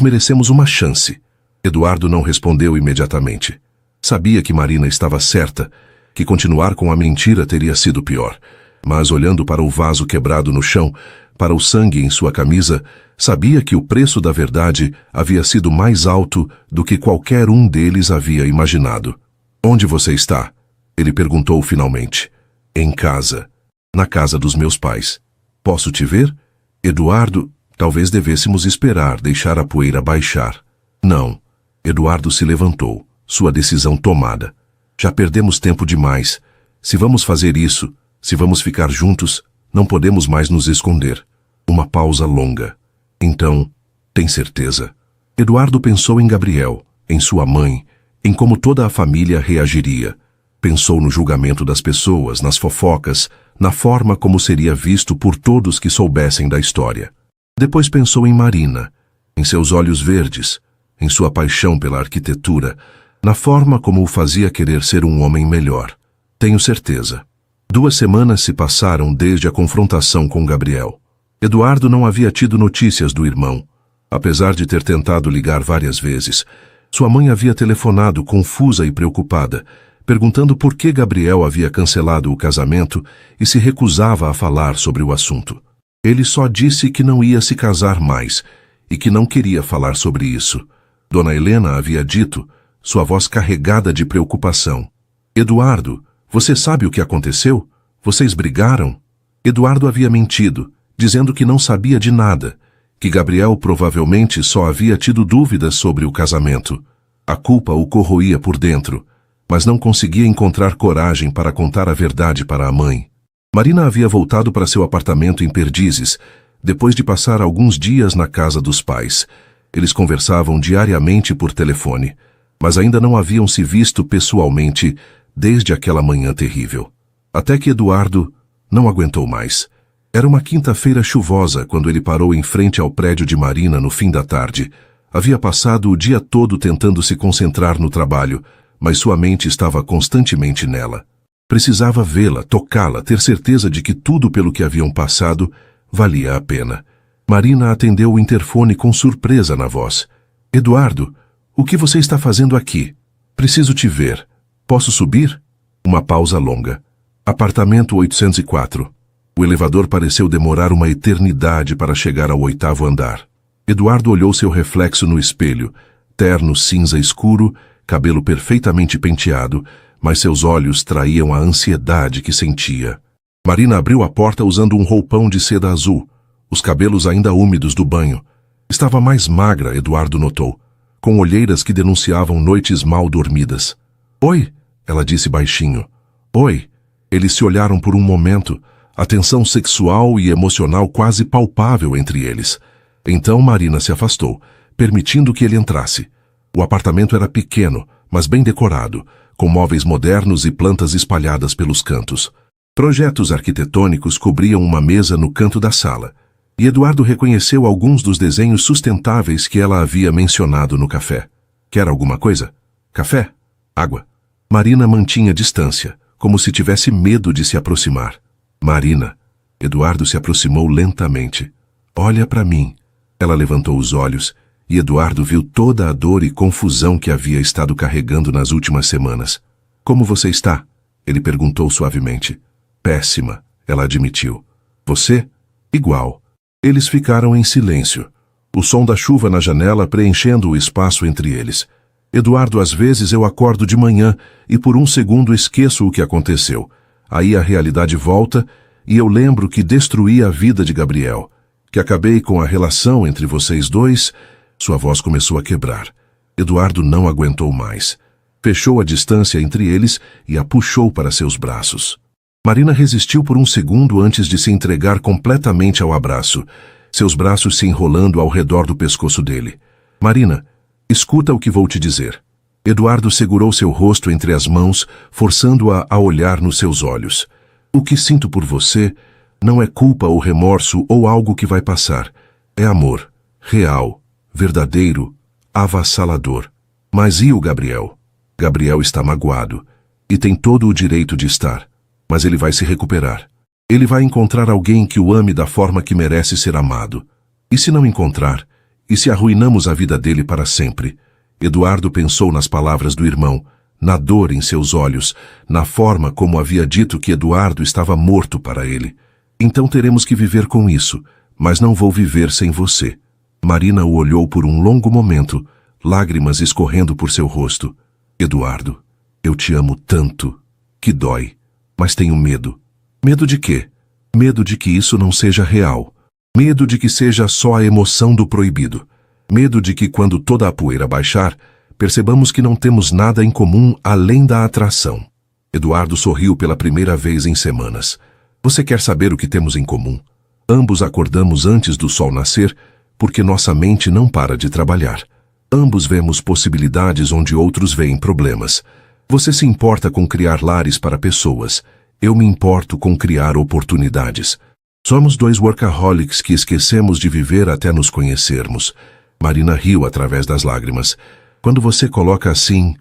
merecemos uma chance. Eduardo não respondeu imediatamente. Sabia que Marina estava certa, que continuar com a mentira teria sido pior. Mas olhando para o vaso quebrado no chão, para o sangue em sua camisa, sabia que o preço da verdade havia sido mais alto do que qualquer um deles havia imaginado. Onde você está? Ele perguntou finalmente. Em casa. Na casa dos meus pais. Posso te ver? Eduardo, talvez devêssemos esperar, deixar a poeira baixar. Não. Eduardo se levantou, sua decisão tomada. Já perdemos tempo demais. Se vamos fazer isso, se vamos ficar juntos, não podemos mais nos esconder. Uma pausa longa. Então, tem certeza? Eduardo pensou em Gabriel, em sua mãe, em como toda a família reagiria. Pensou no julgamento das pessoas, nas fofocas, na forma como seria visto por todos que soubessem da história. Depois pensou em Marina, em seus olhos verdes, em sua paixão pela arquitetura, na forma como o fazia querer ser um homem melhor. Tenho certeza. 2 semanas se passaram desde a confrontação com Gabriel. Eduardo não havia tido notícias do irmão. Apesar de ter tentado ligar várias vezes, sua mãe havia telefonado confusa e preocupada, perguntando por que Gabriel havia cancelado o casamento e se recusava a falar sobre o assunto. Ele só disse que não ia se casar mais e que não queria falar sobre isso. Dona Helena havia dito, sua voz carregada de preocupação. Eduardo, você sabe o que aconteceu? Vocês brigaram? Eduardo havia mentido, dizendo que não sabia de nada, que Gabriel provavelmente só havia tido dúvidas sobre o casamento. A culpa o corroía por dentro, mas não conseguia encontrar coragem para contar a verdade para a mãe. Marina havia voltado para seu apartamento em Perdizes, depois de passar alguns dias na casa dos pais. Eles conversavam diariamente por telefone, mas ainda não haviam se visto pessoalmente desde aquela manhã terrível. Até que Eduardo não aguentou mais. Era uma quinta-feira chuvosa quando ele parou em frente ao prédio de Marina no fim da tarde. Havia passado o dia todo tentando se concentrar no trabalho, mas sua mente estava constantemente nela. Precisava vê-la, tocá-la, ter certeza de que tudo pelo que haviam passado valia a pena. Marina atendeu o interfone com surpresa na voz. Eduardo, o que você está fazendo aqui? Preciso te ver. Posso subir? Uma pausa longa. Apartamento 804. O elevador pareceu demorar uma eternidade para chegar ao 8º andar. Eduardo olhou seu reflexo no espelho, terno cinza escuro, cabelo perfeitamente penteado, mas seus olhos traíam a ansiedade que sentia. Marina abriu a porta usando um roupão de seda azul, os cabelos ainda úmidos do banho. Estava mais magra, Eduardo notou, com olheiras que denunciavam noites mal dormidas. Oi, ela disse baixinho. Oi. Eles se olharam por um momento, a tensão sexual e emocional quase palpável entre eles. Então Marina se afastou, permitindo que ele entrasse. O apartamento era pequeno, mas bem decorado, com móveis modernos e plantas espalhadas pelos cantos. Projetos arquitetônicos cobriam uma mesa no canto da sala, e Eduardo reconheceu alguns dos desenhos sustentáveis que ela havia mencionado no café. Quer alguma coisa? Café? Água? Marina mantinha distância, como se tivesse medo de se aproximar. Marina. Eduardo se aproximou lentamente. Olha para mim. Ela levantou os olhos, e Eduardo viu toda a dor e confusão que havia estado carregando nas últimas semanas. Como você está? Ele perguntou suavemente. Péssima, ela admitiu. Você? Igual. Eles ficaram em silêncio, o som da chuva na janela preenchendo o espaço entre eles. Eduardo, às vezes eu acordo de manhã e por um segundo esqueço o que aconteceu. Aí a realidade volta e eu lembro que destruí a vida de Gabriel, que acabei com a relação entre vocês dois. Sua voz começou a quebrar. Eduardo não aguentou mais. Fechou a distância entre eles e a puxou para seus braços. Marina resistiu por um segundo antes de se entregar completamente ao abraço, seus braços se enrolando ao redor do pescoço dele. Marina, escuta o que vou te dizer. Eduardo segurou seu rosto entre as mãos, forçando-a a olhar nos seus olhos. O que sinto por você não é culpa ou remorso ou algo que vai passar. É amor, real, verdadeiro, avassalador. Mas e o Gabriel? Gabriel está magoado, e tem todo o direito de estar. Mas ele vai se recuperar. Ele vai encontrar alguém que o ame da forma que merece ser amado. E se não encontrar? E se arruinamos a vida dele para sempre? Eduardo pensou nas palavras do irmão, na dor em seus olhos, na forma como havia dito que Eduardo estava morto para ele. Então teremos que viver com isso, mas não vou viver sem você. Marina o olhou por um longo momento, lágrimas escorrendo por seu rosto. Eduardo, eu te amo tanto, que dói. Mas tenho medo. Medo de quê? Medo de que isso não seja real. Medo de que seja só a emoção do proibido. Medo de que quando toda a poeira baixar, percebamos que não temos nada em comum além da atração. Eduardo sorriu pela primeira vez em semanas. Você quer saber o que temos em comum? Ambos acordamos antes do sol nascer, porque nossa mente não para de trabalhar. Ambos vemos possibilidades onde outros veem problemas. Você se importa com criar lares para pessoas. Eu me importo com criar oportunidades. Somos dois workaholics que esquecemos de viver até nos conhecermos. Marina riu através das lágrimas. Quando você coloca assim...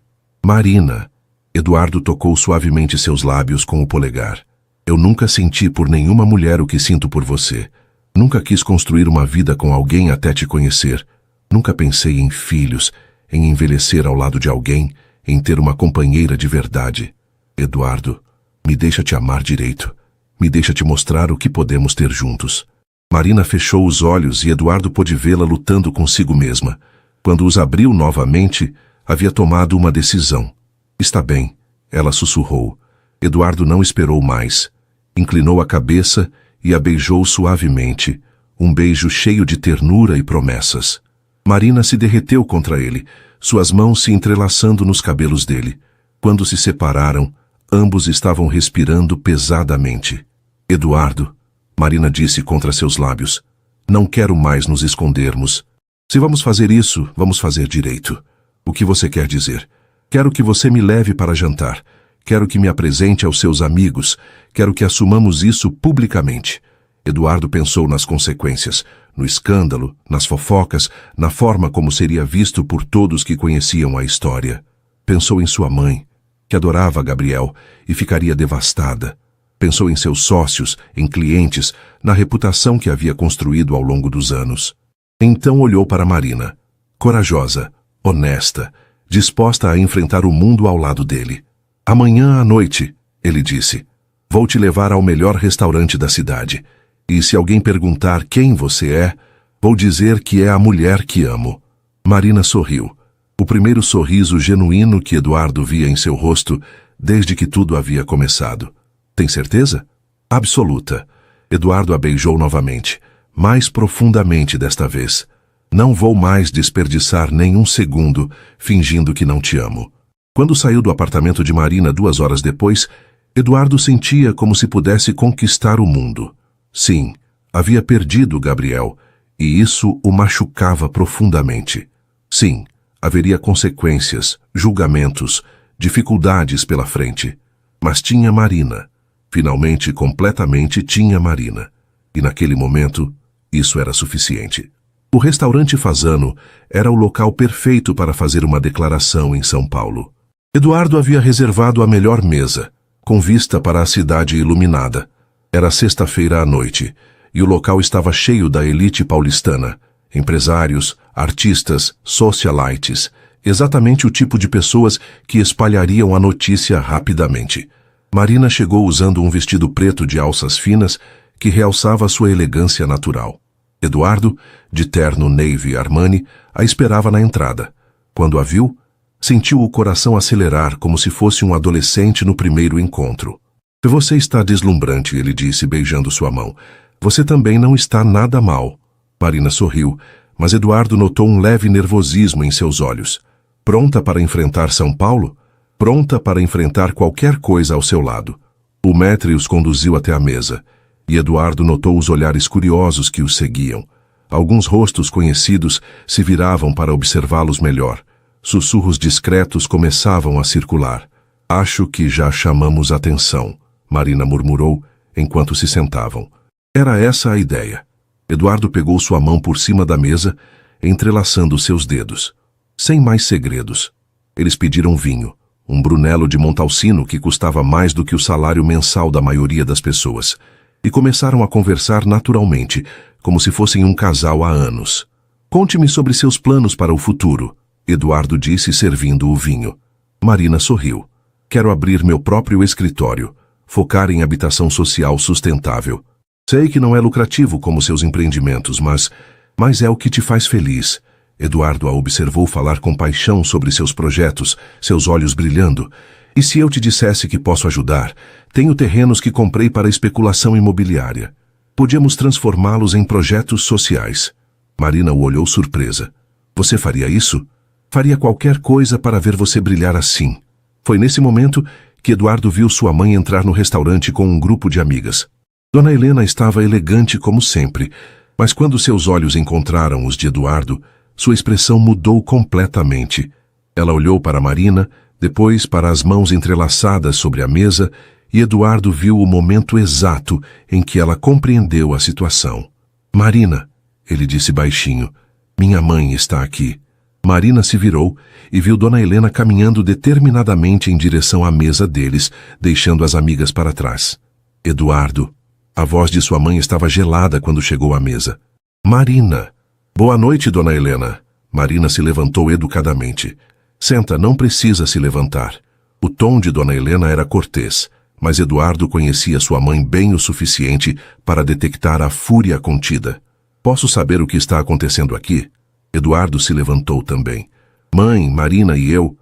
Marina... Eduardo tocou suavemente seus lábios com o polegar. Eu nunca senti por nenhuma mulher o que sinto por você. Nunca quis construir uma vida com alguém até te conhecer. Nunca pensei em filhos, em envelhecer ao lado de alguém, em ter uma companheira de verdade. Eduardo, me deixa te amar direito. Me deixa te mostrar o que podemos ter juntos. Marina fechou os olhos e Eduardo pôde vê-la lutando consigo mesma. Quando os abriu novamente, havia tomado uma decisão. Está bem, ela sussurrou. Eduardo não esperou mais. Inclinou a cabeça e a beijou suavemente, um beijo cheio de ternura e promessas. Marina se derreteu contra ele, suas mãos se entrelaçando nos cabelos dele. Quando se separaram, ambos estavam respirando pesadamente. Eduardo, Marina disse contra seus lábios, não quero mais nos escondermos. Se vamos fazer isso, vamos fazer direito. O que você quer dizer? Quero que você me leve para jantar. Quero que me apresente aos seus amigos. Quero que assumamos isso publicamente. Eduardo pensou nas consequências, no escândalo, nas fofocas, na forma como seria visto por todos que conheciam a história. Pensou em sua mãe, que adorava Gabriel e ficaria devastada. Pensou em seus sócios, em clientes, na reputação que havia construído ao longo dos anos. Então olhou para Marina, corajosa, honesta, disposta a enfrentar o mundo ao lado dele. Amanhã à noite, ele disse, vou te levar ao melhor restaurante da cidade. E se alguém perguntar quem você é, vou dizer que é a mulher que amo. Marina sorriu. O primeiro sorriso genuíno que Eduardo via em seu rosto desde que tudo havia começado. Tem certeza? Absoluta. Eduardo a beijou novamente, mais profundamente desta vez. Não vou mais desperdiçar nenhum segundo fingindo que não te amo. Quando saiu do apartamento de Marina 2 horas depois, Eduardo sentia como se pudesse conquistar o mundo. Sim, havia perdido Gabriel, e isso o machucava profundamente. Sim, haveria consequências, julgamentos, dificuldades pela frente. Mas tinha Marina. Finalmente, completamente tinha Marina. E naquele momento, isso era suficiente. O restaurante Fasano era o local perfeito para fazer uma declaração em São Paulo. Eduardo havia reservado a melhor mesa, com vista para a cidade iluminada. Era sexta-feira à noite, e o local estava cheio da elite paulistana, empresários, artistas, socialites, exatamente o tipo de pessoas que espalhariam a notícia rapidamente. Marina chegou usando um vestido preto de alças finas que realçava sua elegância natural. Eduardo, de terno Navy Armani, a esperava na entrada. Quando a viu, sentiu o coração acelerar como se fosse um adolescente no primeiro encontro. Você está deslumbrante, ele disse, beijando sua mão. Você também não está nada mal. Marina sorriu, mas Eduardo notou um leve nervosismo em seus olhos. Pronta para enfrentar São Paulo? Pronta para enfrentar qualquer coisa ao seu lado. O maître os conduziu até a mesa, e Eduardo notou os olhares curiosos que os seguiam. Alguns rostos conhecidos se viravam para observá-los melhor. Sussurros discretos começavam a circular. Acho que já chamamos atenção, Marina murmurou, enquanto se sentavam. Era essa a ideia. Eduardo pegou sua mão por cima da mesa, entrelaçando seus dedos. Sem mais segredos. Eles pediram vinho, um Brunello de Montalcino que custava mais do que o salário mensal da maioria das pessoas, e começaram a conversar naturalmente, como se fossem um casal há anos. Conte-me sobre seus planos para o futuro, Eduardo disse, servindo o vinho. Marina sorriu. Quero abrir meu próprio escritório, focar em habitação social sustentável. Sei que não é lucrativo como seus empreendimentos, mas é o que te faz feliz. Eduardo a observou falar com paixão sobre seus projetos, seus olhos brilhando. E se eu te dissesse que posso ajudar? Tenho terrenos que comprei para especulação imobiliária. Podíamos transformá-los em projetos sociais. Marina o olhou surpresa. Você faria isso? Faria qualquer coisa para ver você brilhar assim. Foi nesse momento que Eduardo viu sua mãe entrar no restaurante com um grupo de amigas. Dona Helena estava elegante como sempre, mas quando seus olhos encontraram os de Eduardo, sua expressão mudou completamente. Ela olhou para Marina, depois para as mãos entrelaçadas sobre a mesa, e Eduardo viu o momento exato em que ela compreendeu a situação. Marina, ele disse baixinho, minha mãe está aqui. Marina se virou e viu Dona Helena caminhando determinadamente em direção à mesa deles, deixando as amigas para trás. Eduardo. A voz de sua mãe estava gelada quando chegou à mesa. Marina. Boa noite, Dona Helena. Marina se levantou educadamente. Senta, não precisa se levantar. O tom de Dona Helena era cortês, mas Eduardo conhecia sua mãe bem o suficiente para detectar a fúria contida. Posso saber o que está acontecendo aqui? Eduardo se levantou também. Mãe, Marina e eu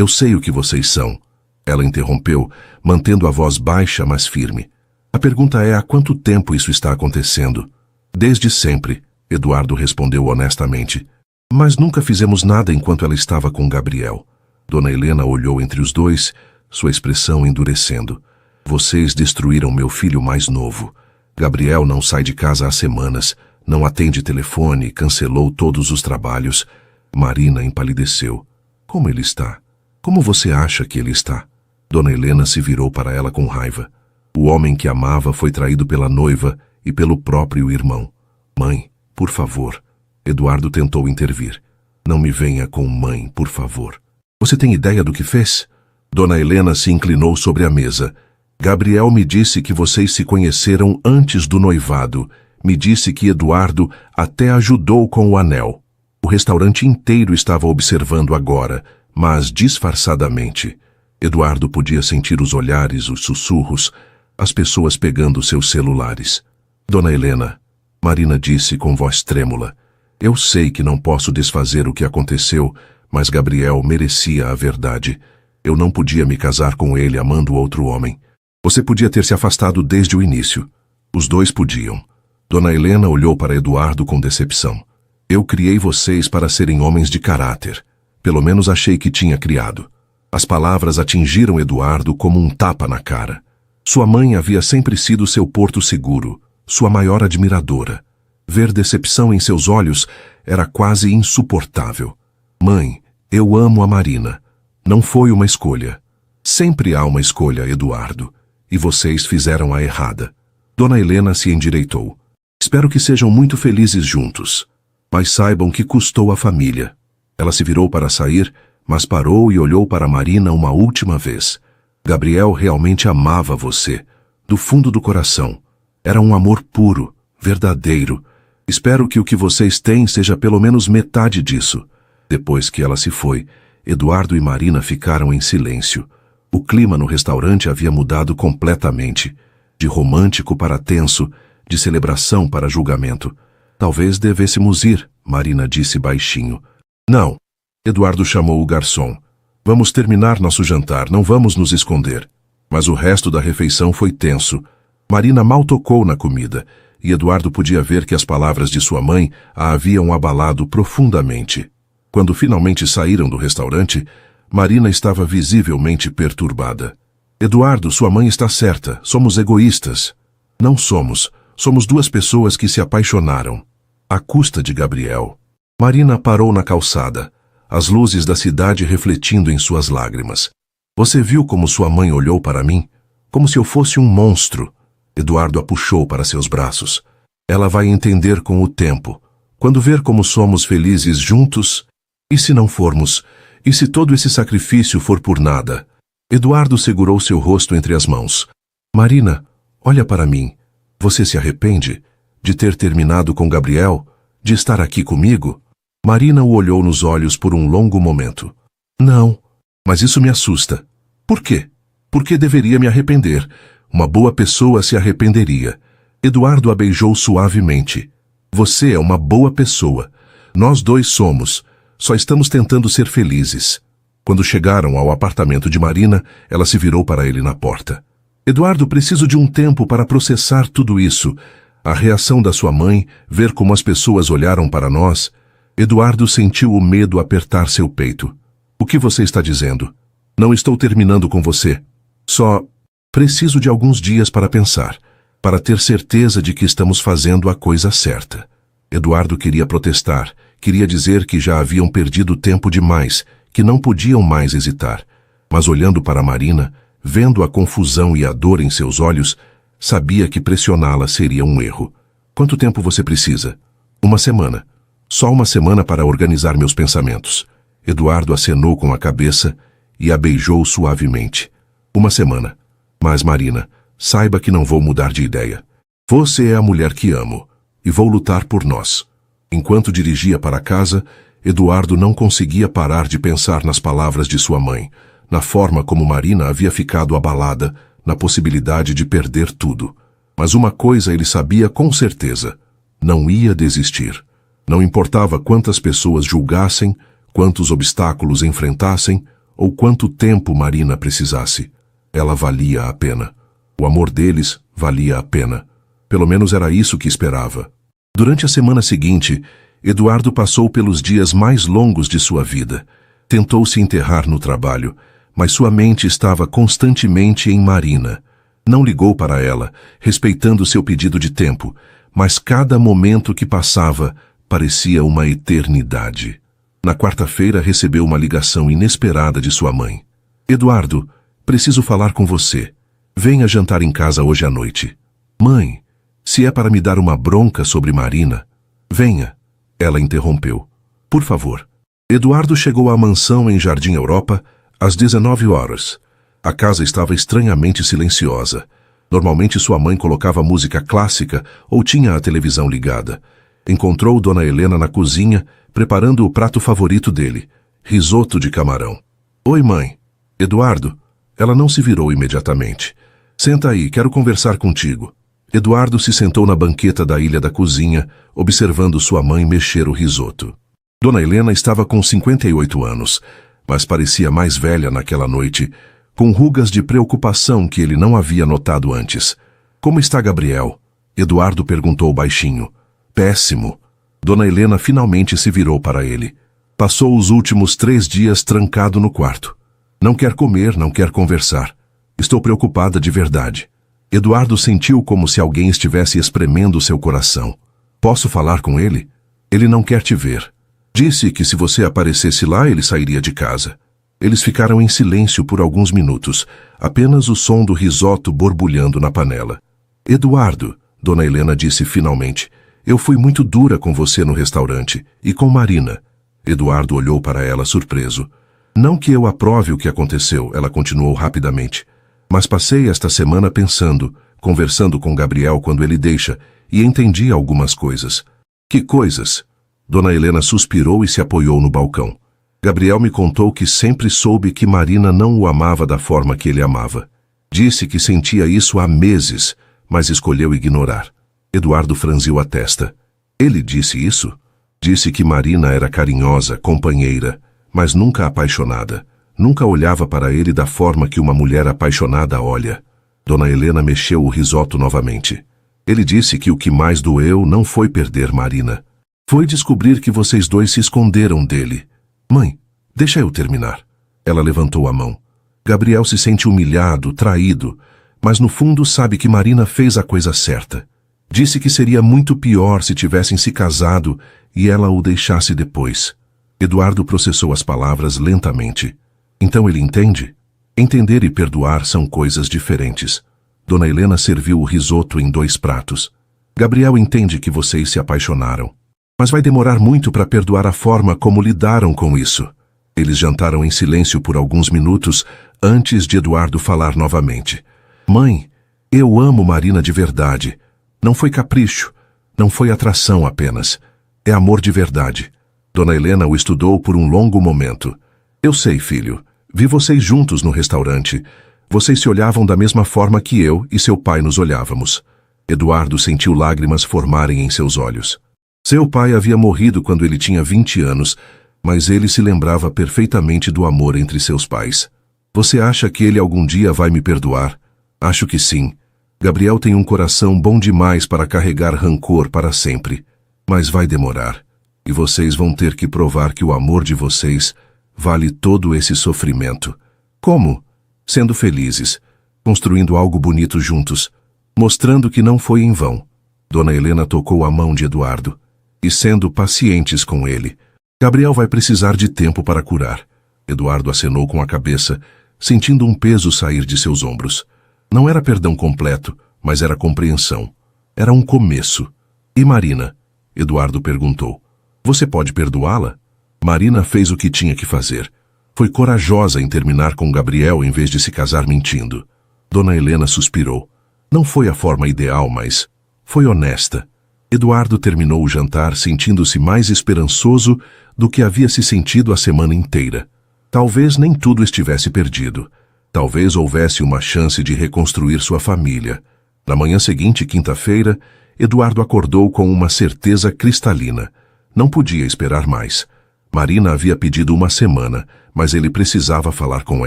sei o que vocês são. Ela interrompeu, mantendo a voz baixa, mas firme. A pergunta é há quanto tempo isso está acontecendo? Desde sempre, Eduardo respondeu honestamente. Mas nunca fizemos nada enquanto ela estava com Gabriel. Dona Helena olhou entre os dois, sua expressão endurecendo. Vocês destruíram meu filho mais novo. Gabriel não sai de casa há semanas, não atende telefone, cancelou todos os trabalhos. Marina empalideceu. Como ele está? Como você acha que ele está? Dona Helena se virou para ela com raiva. O homem que amava foi traído pela noiva e pelo próprio irmão. Mãe, por favor. Eduardo tentou intervir. Não me venha com mãe, por favor. Você tem ideia do que fez? Dona Helena se inclinou sobre a mesa. Gabriel me disse que vocês se conheceram antes do noivado. Me disse que Eduardo até ajudou com o anel. O restaurante inteiro estava observando agora, mas disfarçadamente. Eduardo podia sentir os olhares, os sussurros, as pessoas pegando seus celulares. Dona Helena, Marina disse com voz trêmula, eu sei que não posso desfazer o que aconteceu, mas Gabriel merecia a verdade. Eu não podia me casar com ele amando outro homem. Você podia ter se afastado desde o início. Os dois podiam. Dona Helena olhou para Eduardo com decepção. Eu criei vocês para serem homens de caráter. Pelo menos achei que tinha criado. As palavras atingiram Eduardo como um tapa na cara. Sua mãe havia sempre sido seu porto seguro, sua maior admiradora. Ver decepção em seus olhos era quase insuportável. Mãe, eu amo a Marina. Não foi uma escolha. Sempre há uma escolha, Eduardo. E vocês fizeram a errada. Dona Helena se endireitou. Espero que sejam muito felizes juntos. Mas saibam que custou à família. Ela se virou para sair, mas parou e olhou para Marina uma última vez. Gabriel realmente amava você, do fundo do coração. Era um amor puro, verdadeiro. Espero que o que vocês têm seja pelo menos metade disso. Depois que ela se foi, Eduardo e Marina ficaram em silêncio. O clima no restaurante havia mudado completamente. De romântico para tenso, de celebração para julgamento. Talvez devêssemos ir, Marina disse baixinho. Não. Eduardo chamou o garçom. Vamos terminar nosso jantar, não vamos nos esconder. Mas o resto da refeição foi tenso. Marina mal tocou na comida, e Eduardo podia ver que as palavras de sua mãe a haviam abalado profundamente. Quando finalmente saíram do restaurante, Marina estava visivelmente perturbada. Eduardo, sua mãe está certa, somos egoístas. Não somos, somos duas pessoas que se apaixonaram. À custa de Gabriel. Marina parou na calçada, as luzes da cidade refletindo em suas lágrimas. Você viu como sua mãe olhou para mim? Como se eu fosse um monstro. Eduardo a puxou para seus braços. Ela vai entender com o tempo. Quando ver como somos felizes juntos... E se não formos? E se todo esse sacrifício for por nada? Eduardo segurou seu rosto entre as mãos. Marina, olha para mim. Você se arrepende? De ter terminado com Gabriel? De estar aqui comigo? Marina o olhou nos olhos por um longo momento. Não, mas isso me assusta. Por quê? Porque deveria me arrepender. Uma boa pessoa se arrependeria. Eduardo a beijou suavemente. Você é uma boa pessoa. Nós dois somos. Só estamos tentando ser felizes. Quando chegaram ao apartamento de Marina, ela se virou para ele na porta. Eduardo, preciso de um tempo para processar tudo isso. A reação da sua mãe, ver como as pessoas olharam para nós. Eduardo sentiu o medo apertar seu peito. O que você está dizendo? Não estou terminando com você. Só preciso de alguns dias para pensar, para ter certeza de que estamos fazendo a coisa certa. Eduardo queria protestar, queria dizer que já haviam perdido tempo demais, que não podiam mais hesitar. Mas olhando para Marina, vendo a confusão e a dor em seus olhos, sabia que pressioná-la seria um erro. Quanto tempo você precisa? Uma semana. Só uma semana para organizar meus pensamentos. Eduardo acenou com a cabeça e a beijou suavemente. Uma semana. Mas Marina, saiba que não vou mudar de ideia. Você é a mulher que amo, e vou lutar por nós. Enquanto dirigia para casa, Eduardo não conseguia parar de pensar nas palavras de sua mãe, na forma como Marina havia ficado abalada, na possibilidade de perder tudo. Mas uma coisa ele sabia com certeza: não ia desistir. Não importava quantas pessoas julgassem, quantos obstáculos enfrentassem, ou quanto tempo Marina precisasse. Ela valia a pena. O amor deles valia a pena. Pelo menos era isso que esperava. Durante a semana seguinte, Eduardo passou pelos dias mais longos de sua vida. Tentou se enterrar no trabalho, mas sua mente estava constantemente em Marina. Não ligou para ela, respeitando seu pedido de tempo, mas cada momento que passava parecia uma eternidade. Na quarta-feira recebeu uma ligação inesperada de sua mãe. Eduardo, preciso falar com você. Venha jantar em casa hoje à noite. Mãe, se é para me dar uma bronca sobre Marina, venha. Ela interrompeu. Por favor. Eduardo chegou à mansão em Jardim Europa às 19 horas. A casa estava estranhamente silenciosa. Normalmente sua mãe colocava música clássica ou tinha a televisão ligada. Encontrou Dona Helena na cozinha, preparando o prato favorito dele, risoto de camarão. Oi, mãe. Eduardo. Ela não se virou imediatamente. Senta aí, quero conversar contigo. Eduardo se sentou na banqueta da ilha da cozinha, observando sua mãe mexer o risoto. Dona Helena estava com 58 anos, mas parecia mais velha naquela noite, com rugas de preocupação que ele não havia notado antes. Como está Gabriel? Eduardo perguntou baixinho. Péssimo. Dona Helena finalmente se virou para ele. Passou os últimos 3 dias trancado no quarto. Não quer comer, não quer conversar. Estou preocupada de verdade. Eduardo sentiu como se alguém estivesse espremendo seu coração. Posso falar com ele? Ele não quer te ver. Disse que se você aparecesse lá, ele sairia de casa. Eles ficaram em silêncio por alguns minutos, apenas o som do risoto borbulhando na panela. Eduardo, Dona Helena disse finalmente, eu fui muito dura com você no restaurante e com Marina. Eduardo olhou para ela surpreso. Não que eu aprove o que aconteceu, ela continuou rapidamente. Mas passei esta semana pensando, conversando com Gabriel quando ele deixa, e entendi algumas coisas. Que coisas? Dona Helena suspirou e se apoiou no balcão. Gabriel me contou que sempre soube que Marina não o amava da forma que ele amava. Disse que sentia isso há meses, mas escolheu ignorar. Eduardo franziu a testa. Ele disse isso? Disse que Marina era carinhosa, companheira, mas nunca apaixonada. Nunca olhava para ele da forma que uma mulher apaixonada olha. Dona Helena mexeu o risoto novamente. Ele disse que o que mais doeu não foi perder Marina. Foi descobrir que vocês dois se esconderam dele. Mãe, deixa eu terminar. Ela levantou a mão. Gabriel se sente humilhado, traído, mas no fundo sabe que Marina fez a coisa certa. Disse que seria muito pior se tivessem se casado e ela o deixasse depois. Eduardo processou as palavras lentamente. Então ele entende? Entender e perdoar são coisas diferentes. Dona Helena serviu o risoto em 2 pratos. Gabriel entende que vocês se apaixonaram. Mas vai demorar muito para perdoar a forma como lidaram com isso. Eles jantaram em silêncio por alguns minutos antes de Eduardo falar novamente. Mãe, eu amo Marina de verdade. Não foi capricho, não foi atração apenas. É amor de verdade. Dona Helena o estudou por um longo momento. Eu sei, filho. Vi vocês juntos no restaurante. Vocês se olhavam da mesma forma que eu e seu pai nos olhávamos. Eduardo sentiu lágrimas formarem em seus olhos. Seu pai havia morrido quando ele tinha 20 anos, mas ele se lembrava perfeitamente do amor entre seus pais. Você acha que ele algum dia vai me perdoar? Acho que sim. Gabriel tem um coração bom demais para carregar rancor para sempre. Mas vai demorar. E vocês vão ter que provar que o amor de vocês vale todo esse sofrimento. Como? Sendo felizes, construindo algo bonito juntos, mostrando que não foi em vão. Dona Helena tocou a mão de Eduardo. E sendo pacientes com ele. Gabriel vai precisar de tempo para curar. Eduardo acenou com a cabeça, sentindo um peso sair de seus ombros. Não era perdão completo, mas era compreensão. Era um começo. E Marina? Eduardo perguntou. Você pode perdoá-la? Marina fez o que tinha que fazer. Foi corajosa em terminar com Gabriel em vez de se casar mentindo. Dona Helena suspirou. Não foi a forma ideal, mas foi honesta. Eduardo terminou o jantar sentindo-se mais esperançoso do que havia se sentido a semana inteira. Talvez nem tudo estivesse perdido. Talvez houvesse uma chance de reconstruir sua família. Na manhã seguinte, quinta-feira, Eduardo acordou com uma certeza cristalina. Não podia esperar mais. Marina havia pedido uma semana, mas ele precisava falar com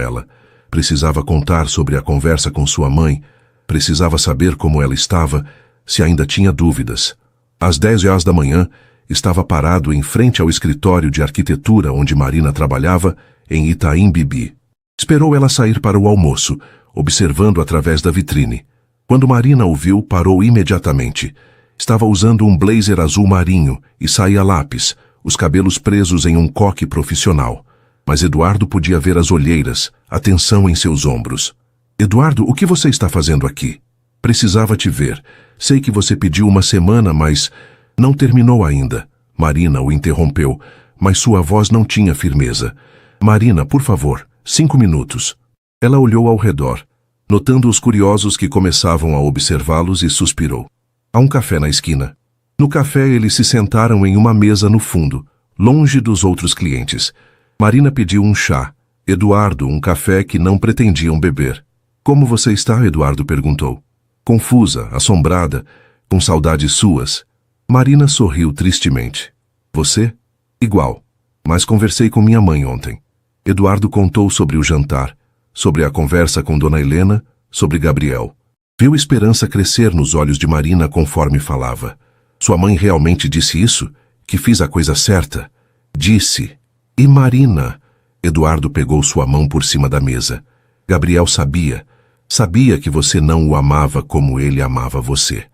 ela. Precisava contar sobre a conversa com sua mãe. Precisava saber como ela estava, se ainda tinha dúvidas. Às 10 horas da manhã, estava parado em frente ao escritório de arquitetura onde Marina trabalhava, em Itaim Bibi. Esperou ela sair para o almoço, observando através da vitrine. Quando Marina o viu, parou imediatamente. Estava usando um blazer azul marinho e saia lápis, os cabelos presos em um coque profissional. Mas Eduardo podia ver as olheiras, a tensão em seus ombros. Eduardo, o que você está fazendo aqui? Precisava te ver. Sei que você pediu uma semana, mas não terminou ainda. Marina o interrompeu, mas sua voz não tinha firmeza. Marina, por favor, 5 minutos. Ela olhou ao redor, notando os curiosos que começavam a observá-los e suspirou. Há um café na esquina. No café eles se sentaram em uma mesa no fundo, longe dos outros clientes. Marina pediu um chá. Eduardo, um café que não pretendiam beber. Como você está? Eduardo perguntou. Confusa, assombrada, com saudades suas. Marina sorriu tristemente. Você? Igual. Mas conversei com minha mãe ontem. Eduardo contou sobre o jantar, sobre a conversa com Dona Helena, sobre Gabriel. Viu esperança crescer nos olhos de Marina conforme falava. Sua mãe realmente disse isso? Que fiz a coisa certa? Disse. E Marina? Eduardo pegou sua mão por cima da mesa. Gabriel sabia. Sabia que você não o amava como ele amava você.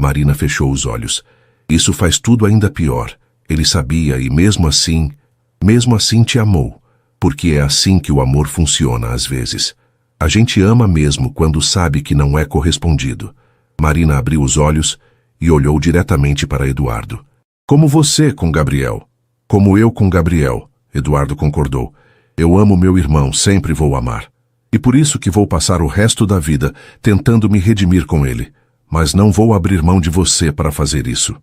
Marina fechou os olhos. Isso faz tudo ainda pior. Ele sabia e mesmo assim te amou. Porque é assim que o amor funciona às vezes. A gente ama mesmo quando sabe que não é correspondido. Marina abriu os olhos e olhou diretamente para Eduardo. Como você com Gabriel. Como eu com Gabriel. Eduardo concordou. Eu amo meu irmão, sempre vou amar. E por isso que vou passar o resto da vida tentando me redimir com ele. Mas não vou abrir mão de você para fazer isso.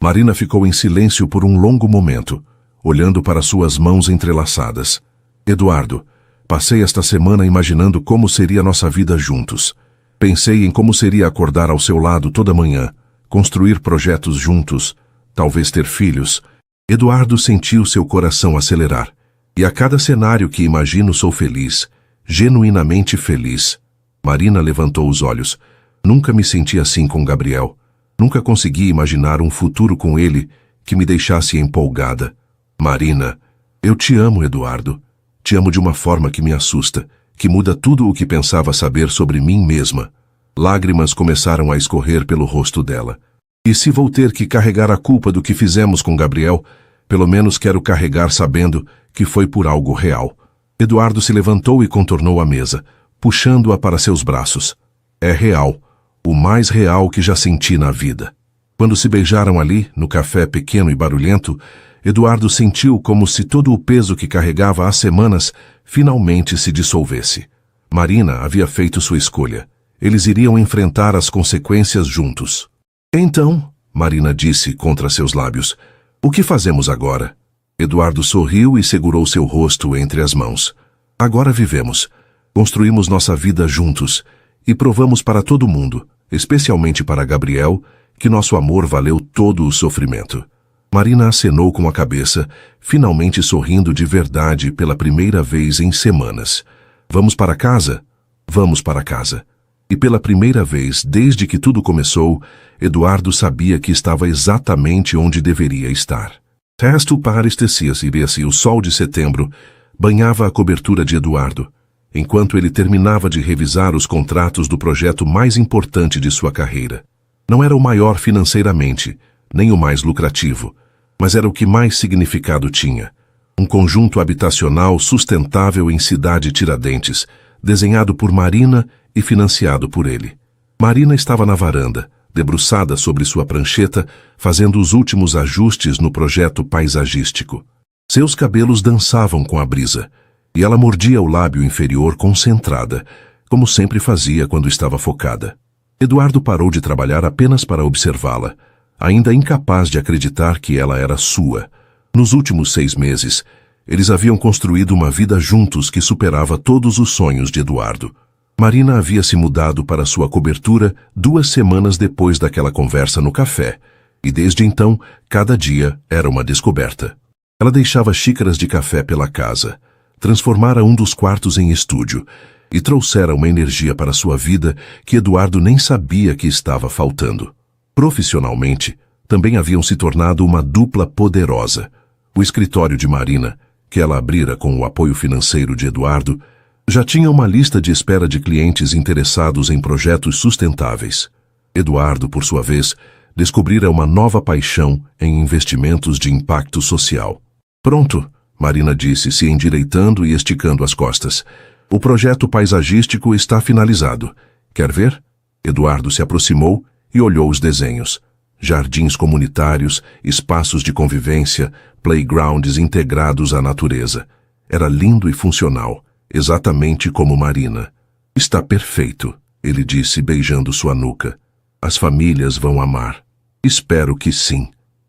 Marina ficou em silêncio por um longo momento, olhando para suas mãos entrelaçadas. Eduardo, passei esta semana imaginando como seria nossa vida juntos. Pensei em como seria acordar ao seu lado toda manhã, construir projetos juntos, talvez ter filhos. Eduardo sentiu seu coração acelerar. E a cada cenário que imagino sou feliz, genuinamente feliz. Marina levantou os olhos. Nunca me senti assim com Gabriel. Nunca consegui imaginar um futuro com ele que me deixasse empolgada. Marina, eu te amo, Eduardo. Te amo de uma forma que me assusta, que muda tudo o que pensava saber sobre mim mesma. Lágrimas começaram a escorrer pelo rosto dela. E se vou ter que carregar a culpa do que fizemos com Gabriel, pelo menos quero carregar sabendo que foi por algo real. Eduardo se levantou e contornou a mesa, puxando-a para seus braços. É real, o mais real que já senti na vida. Quando se beijaram ali, no café pequeno e barulhento, Eduardo sentiu como se todo o peso que carregava há semanas finalmente se dissolvesse. Marina havia feito sua escolha. Eles iriam enfrentar as consequências juntos. Então, Marina disse contra seus lábios, o que fazemos agora? Eduardo sorriu e segurou seu rosto entre as mãos. Agora vivemos. Construímos nossa vida juntos e provamos para todo mundo, especialmente para Gabriel, que nosso amor valeu todo o sofrimento. Marina acenou com a cabeça, finalmente sorrindo de verdade pela primeira vez em semanas. Vamos para casa? Vamos para casa. E pela primeira vez, desde que tudo começou, Eduardo sabia que estava exatamente onde deveria estar. Resto para estecia-se o sol de setembro banhava a cobertura de Eduardo, enquanto ele terminava de revisar os contratos do projeto mais importante de sua carreira. Não era o maior financeiramente, nem o mais lucrativo, mas era o que mais significado tinha. Um conjunto habitacional sustentável em Cidade Tiradentes, desenhado por Marina e financiado por ele. Marina estava na varanda, debruçada sobre sua prancheta, fazendo os últimos ajustes no projeto paisagístico. Seus cabelos dançavam com a brisa, e ela mordia o lábio inferior concentrada, como sempre fazia quando estava focada. Eduardo parou de trabalhar apenas para observá-la, ainda incapaz de acreditar que ela era sua. Nos últimos 6 meses, eles haviam construído uma vida juntos que superava todos os sonhos de Eduardo. Marina havia se mudado para sua cobertura 2 semanas depois daquela conversa no café, e desde então, cada dia era uma descoberta. Ela deixava xícaras de café pela casa, transformara um dos quartos em estúdio, e trouxera uma energia para sua vida que Eduardo nem sabia que estava faltando. Profissionalmente, também haviam se tornado uma dupla poderosa. O escritório de Marina, que ela abrira com o apoio financeiro de Eduardo, já tinha uma lista de espera de clientes interessados em projetos sustentáveis. Eduardo, por sua vez, descobrira uma nova paixão em investimentos de impacto social. Pronto, Marina disse, se endireitando e esticando as costas. O projeto paisagístico está finalizado. Quer ver? Eduardo se aproximou e olhou os desenhos. Jardins comunitários, espaços de convivência, playgrounds integrados à natureza. Era lindo e funcional, exatamente como Marina. Está perfeito, ele disse, beijando sua nuca. As famílias vão amar. Espero que sim.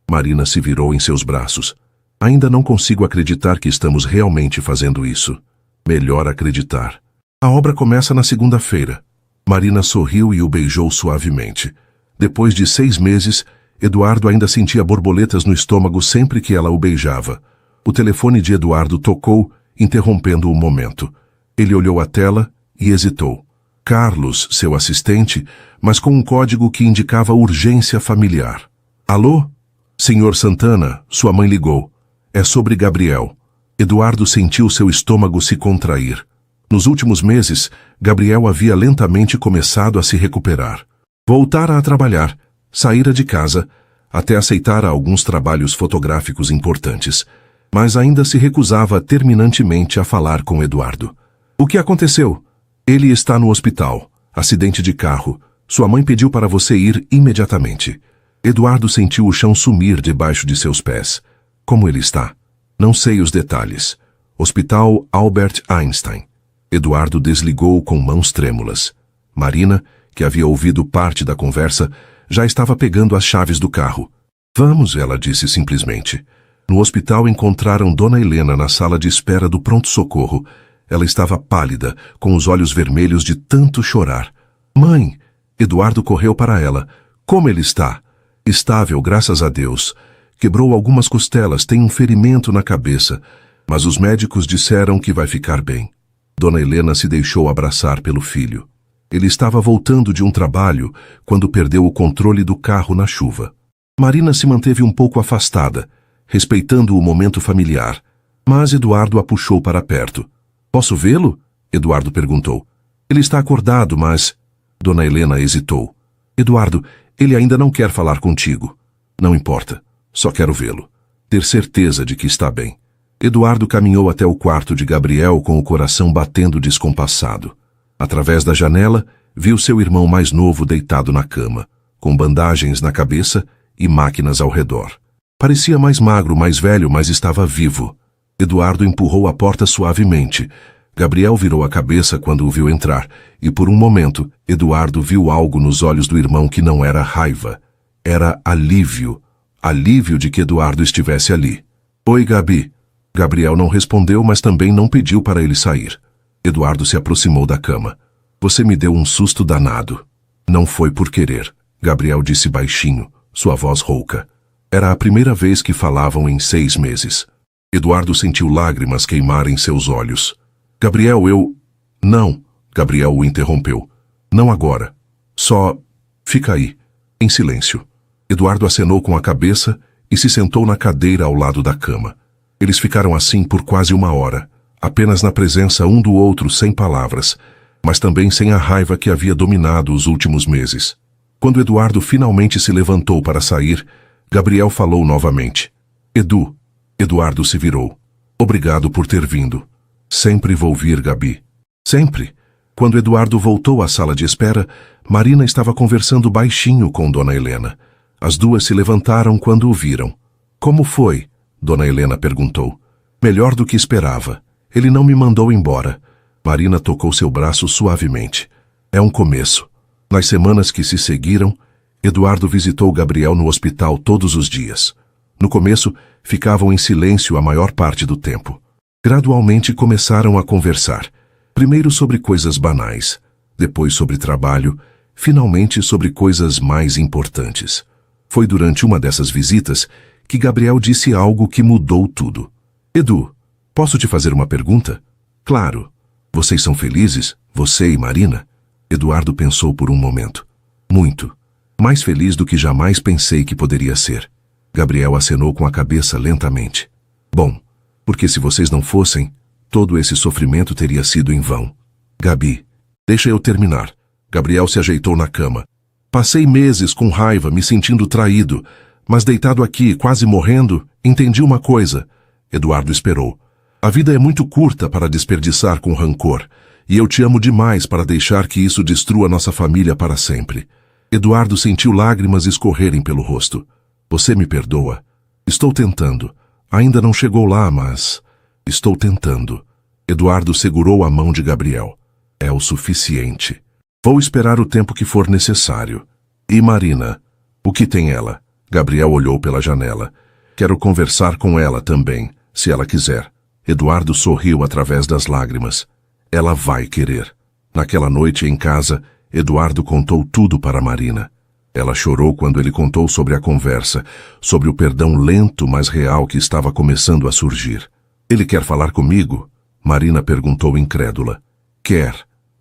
Marina se virou em seus braços. Ainda não consigo acreditar que estamos realmente fazendo isso. Melhor acreditar. A obra começa na segunda-feira. Marina sorriu e o beijou suavemente. Depois de 6 meses, Eduardo ainda sentia borboletas no estômago sempre que ela o beijava. O telefone de Eduardo tocou, interrompendo o momento. Ele olhou a tela e hesitou. Carlos, seu assistente, mas com um código que indicava urgência familiar. Alô? Senhor Santana, sua mãe ligou. É sobre Gabriel. Eduardo sentiu seu estômago se contrair. Nos últimos meses, Gabriel havia lentamente começado a se recuperar. Voltara a trabalhar, saíra de casa, até aceitar alguns trabalhos fotográficos importantes, mas ainda se recusava terminantemente a falar com Eduardo. O que aconteceu? Ele está no hospital. Acidente de carro. Sua mãe pediu para você ir imediatamente. Eduardo sentiu o chão sumir debaixo de seus pés. Como ele está? Não sei os detalhes. Hospital Albert Einstein. Eduardo desligou com mãos trêmulas. Marina, que havia ouvido parte da conversa, já estava pegando as chaves do carro. Vamos, ela disse simplesmente. No hospital encontraram Dona Helena na sala de espera do pronto-socorro. Ela estava pálida, com os olhos vermelhos de tanto chorar. Mãe! Eduardo correu para ela. Como ele está? Estável, graças a Deus. Quebrou algumas costelas, tem um ferimento na cabeça, mas os médicos disseram que vai ficar bem. Dona Helena se deixou abraçar pelo filho. Ele estava voltando de um trabalho quando perdeu o controle do carro na chuva. Marina se manteve um pouco afastada, respeitando o momento familiar, mas Eduardo a puxou para perto. Posso vê-lo? Eduardo perguntou. Ele está acordado, mas... Dona Helena hesitou. Eduardo, ele ainda não quer falar contigo. Não importa, só quero vê-lo. Ter certeza de que está bem. Eduardo caminhou até o quarto de Gabriel com o coração batendo descompassado. Através da janela, viu seu irmão mais novo deitado na cama, com bandagens na cabeça e máquinas ao redor. Parecia mais magro, mais velho, mas estava vivo. Eduardo empurrou a porta suavemente. Gabriel virou a cabeça quando o viu entrar, e por um momento, Eduardo viu algo nos olhos do irmão que não era raiva. Era alívio. Alívio de que Eduardo estivesse ali. Oi, Gabi. Gabriel não respondeu, mas também não pediu para ele sair. Eduardo se aproximou da cama. Você me deu um susto danado. Não foi por querer, Gabriel disse baixinho, sua voz rouca. Era a primeira vez que falavam em 6 meses. Eduardo sentiu lágrimas queimar em seus olhos. Gabriel, eu... Não, Gabriel o interrompeu. Não agora. Só... Fica aí, em silêncio. Eduardo acenou com a cabeça e se sentou na cadeira ao lado da cama. Eles ficaram assim por quase 1 hora, apenas na presença um do outro sem palavras, mas também sem a raiva que havia dominado os últimos meses. Quando Eduardo finalmente se levantou para sair, Gabriel falou novamente. Edu. Eduardo se virou. Obrigado por ter vindo. Sempre vou vir, Gabi. Sempre. Quando Eduardo voltou à sala de espera, Marina estava conversando baixinho com Dona Helena. As duas se levantaram quando o viram. Como foi? Dona Helena perguntou. Melhor do que esperava. Ele não me mandou embora. Marina tocou seu braço suavemente. É um começo. Nas semanas que se seguiram, Eduardo visitou Gabriel no hospital todos os dias. No começo, ficavam em silêncio a maior parte do tempo. Gradualmente começaram a conversar. Primeiro sobre coisas banais, depois sobre trabalho, finalmente sobre coisas mais importantes. Foi durante uma dessas visitas que Gabriel disse algo que mudou tudo. Edu, posso te fazer uma pergunta? Claro. Vocês são felizes, você e Marina? Eduardo pensou por um momento. Muito. Mais feliz do que jamais pensei que poderia ser. Gabriel acenou com a cabeça lentamente. Bom, porque se vocês não fossem, todo esse sofrimento teria sido em vão. Gabi, deixa eu terminar. Gabriel se ajeitou na cama. Passei meses com raiva, me sentindo traído, mas deitado aqui, quase morrendo, entendi uma coisa. Eduardo esperou. A vida é muito curta para desperdiçar com rancor, e eu te amo demais para deixar que isso destrua nossa família para sempre. Eduardo sentiu lágrimas escorrerem pelo rosto. Você me perdoa? Estou tentando. Ainda não chegou lá, mas... Estou tentando. Eduardo segurou a mão de Gabriel. É o suficiente. Vou esperar o tempo que for necessário. E Marina? O que tem ela? Gabriel olhou pela janela. Quero conversar com ela também, se ela quiser. Eduardo sorriu através das lágrimas. Ela vai querer. Naquela noite em casa, Eduardo contou tudo para Marina. Ela chorou quando ele contou sobre a conversa, sobre o perdão lento, mas real que estava começando a surgir. Ele quer falar comigo? Marina perguntou incrédula. Quer.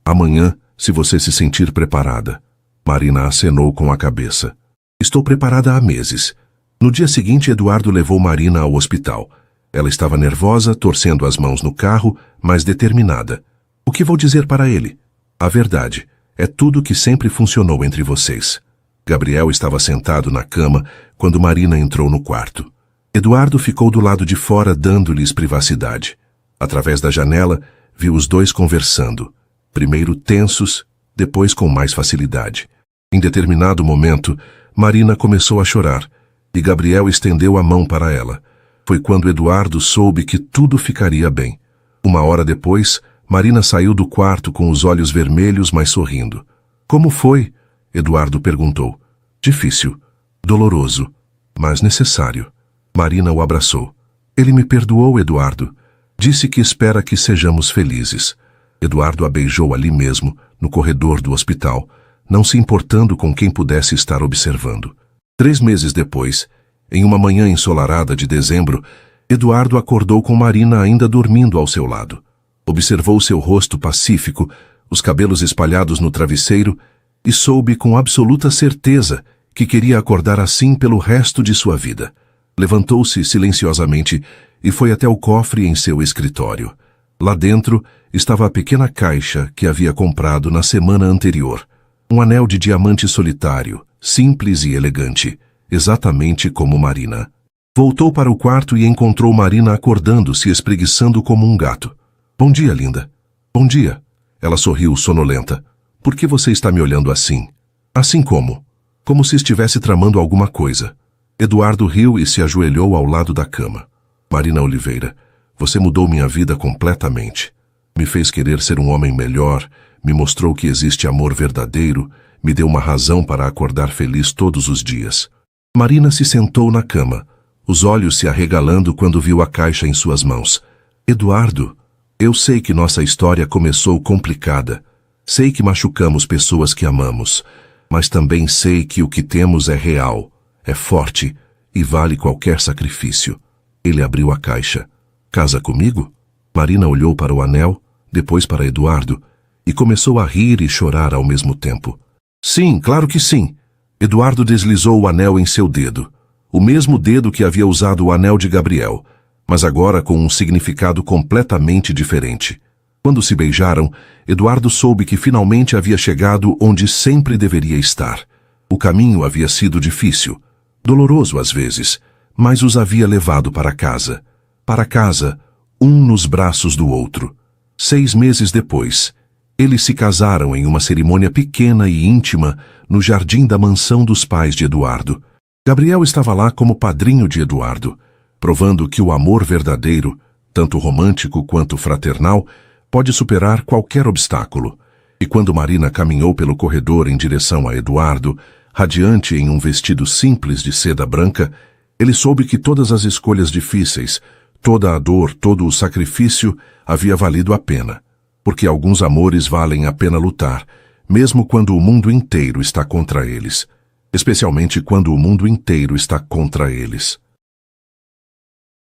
Amanhã, se você se sentir preparada. Marina acenou com a cabeça. Estou preparada há meses. No dia seguinte, Eduardo levou Marina ao hospital. Ela estava nervosa, torcendo as mãos no carro, mas determinada. O que vou dizer para ele? A verdade. É tudo que sempre funcionou entre vocês. Gabriel estava sentado na cama quando Marina entrou no quarto. Eduardo ficou do lado de fora dando-lhes privacidade. Através da janela, viu os dois conversando. Primeiro tensos, depois com mais facilidade. Em determinado momento, Marina começou a chorar, e Gabriel estendeu a mão para ela. Foi quando Eduardo soube que tudo ficaria bem. Uma hora depois, Marina saiu do quarto com os olhos vermelhos, mas sorrindo. Como foi? Eduardo perguntou. Difícil, doloroso, mas necessário. Marina o abraçou. Ele me perdoou, Eduardo. Disse que espera que sejamos felizes. Eduardo a beijou ali mesmo, no corredor do hospital, não se importando com quem pudesse estar observando. 3 meses depois, em uma manhã ensolarada de dezembro, Eduardo acordou com Marina ainda dormindo ao seu lado. Observou seu rosto pacífico, os cabelos espalhados no travesseiro, e soube com absoluta certeza que queria acordar assim pelo resto de sua vida. Levantou-se silenciosamente e foi até o cofre em seu escritório. Lá dentro estava a pequena caixa que havia comprado na semana anterior. Um anel de diamante solitário, simples e elegante, exatamente como Marina. Voltou para o quarto e encontrou Marina acordando, se espreguiçando como um gato. Bom dia, linda. Bom dia. Ela sorriu sonolenta. Por que você está me olhando assim? Assim como? Como se estivesse tramando alguma coisa. Eduardo riu e se ajoelhou ao lado da cama. Marina Oliveira, você mudou minha vida completamente. Me fez querer ser um homem melhor, me mostrou que existe amor verdadeiro, me deu uma razão para acordar feliz todos os dias. Marina se sentou na cama, os olhos se arregalando quando viu a caixa em suas mãos. Eduardo, eu sei que nossa história começou complicada. Sei que machucamos pessoas que amamos, mas também sei que o que temos é real, é forte e vale qualquer sacrifício. Ele abriu a caixa. Casa comigo? Marina olhou para o anel, depois para Eduardo, e começou a rir e chorar ao mesmo tempo. Sim, claro que sim. Eduardo deslizou o anel em seu dedo, o mesmo dedo que havia usado o anel de Gabriel, mas agora com um significado completamente diferente. Quando se beijaram, Eduardo soube que finalmente havia chegado onde sempre deveria estar. O caminho havia sido difícil, doloroso às vezes, mas os havia levado para casa. Para casa, um nos braços do outro. 6 meses depois, eles se casaram em uma cerimônia pequena e íntima no jardim da mansão dos pais de Eduardo. Gabriel estava lá como padrinho de Eduardo, provando que o amor verdadeiro, tanto romântico quanto fraternal, pode superar qualquer obstáculo. E quando Marina caminhou pelo corredor em direção a Eduardo, radiante em um vestido simples de seda branca, ele soube que todas as escolhas difíceis, toda a dor, todo o sacrifício havia valido a pena. Porque alguns amores valem a pena lutar, mesmo quando o mundo inteiro está contra eles. Especialmente quando o mundo inteiro está contra eles.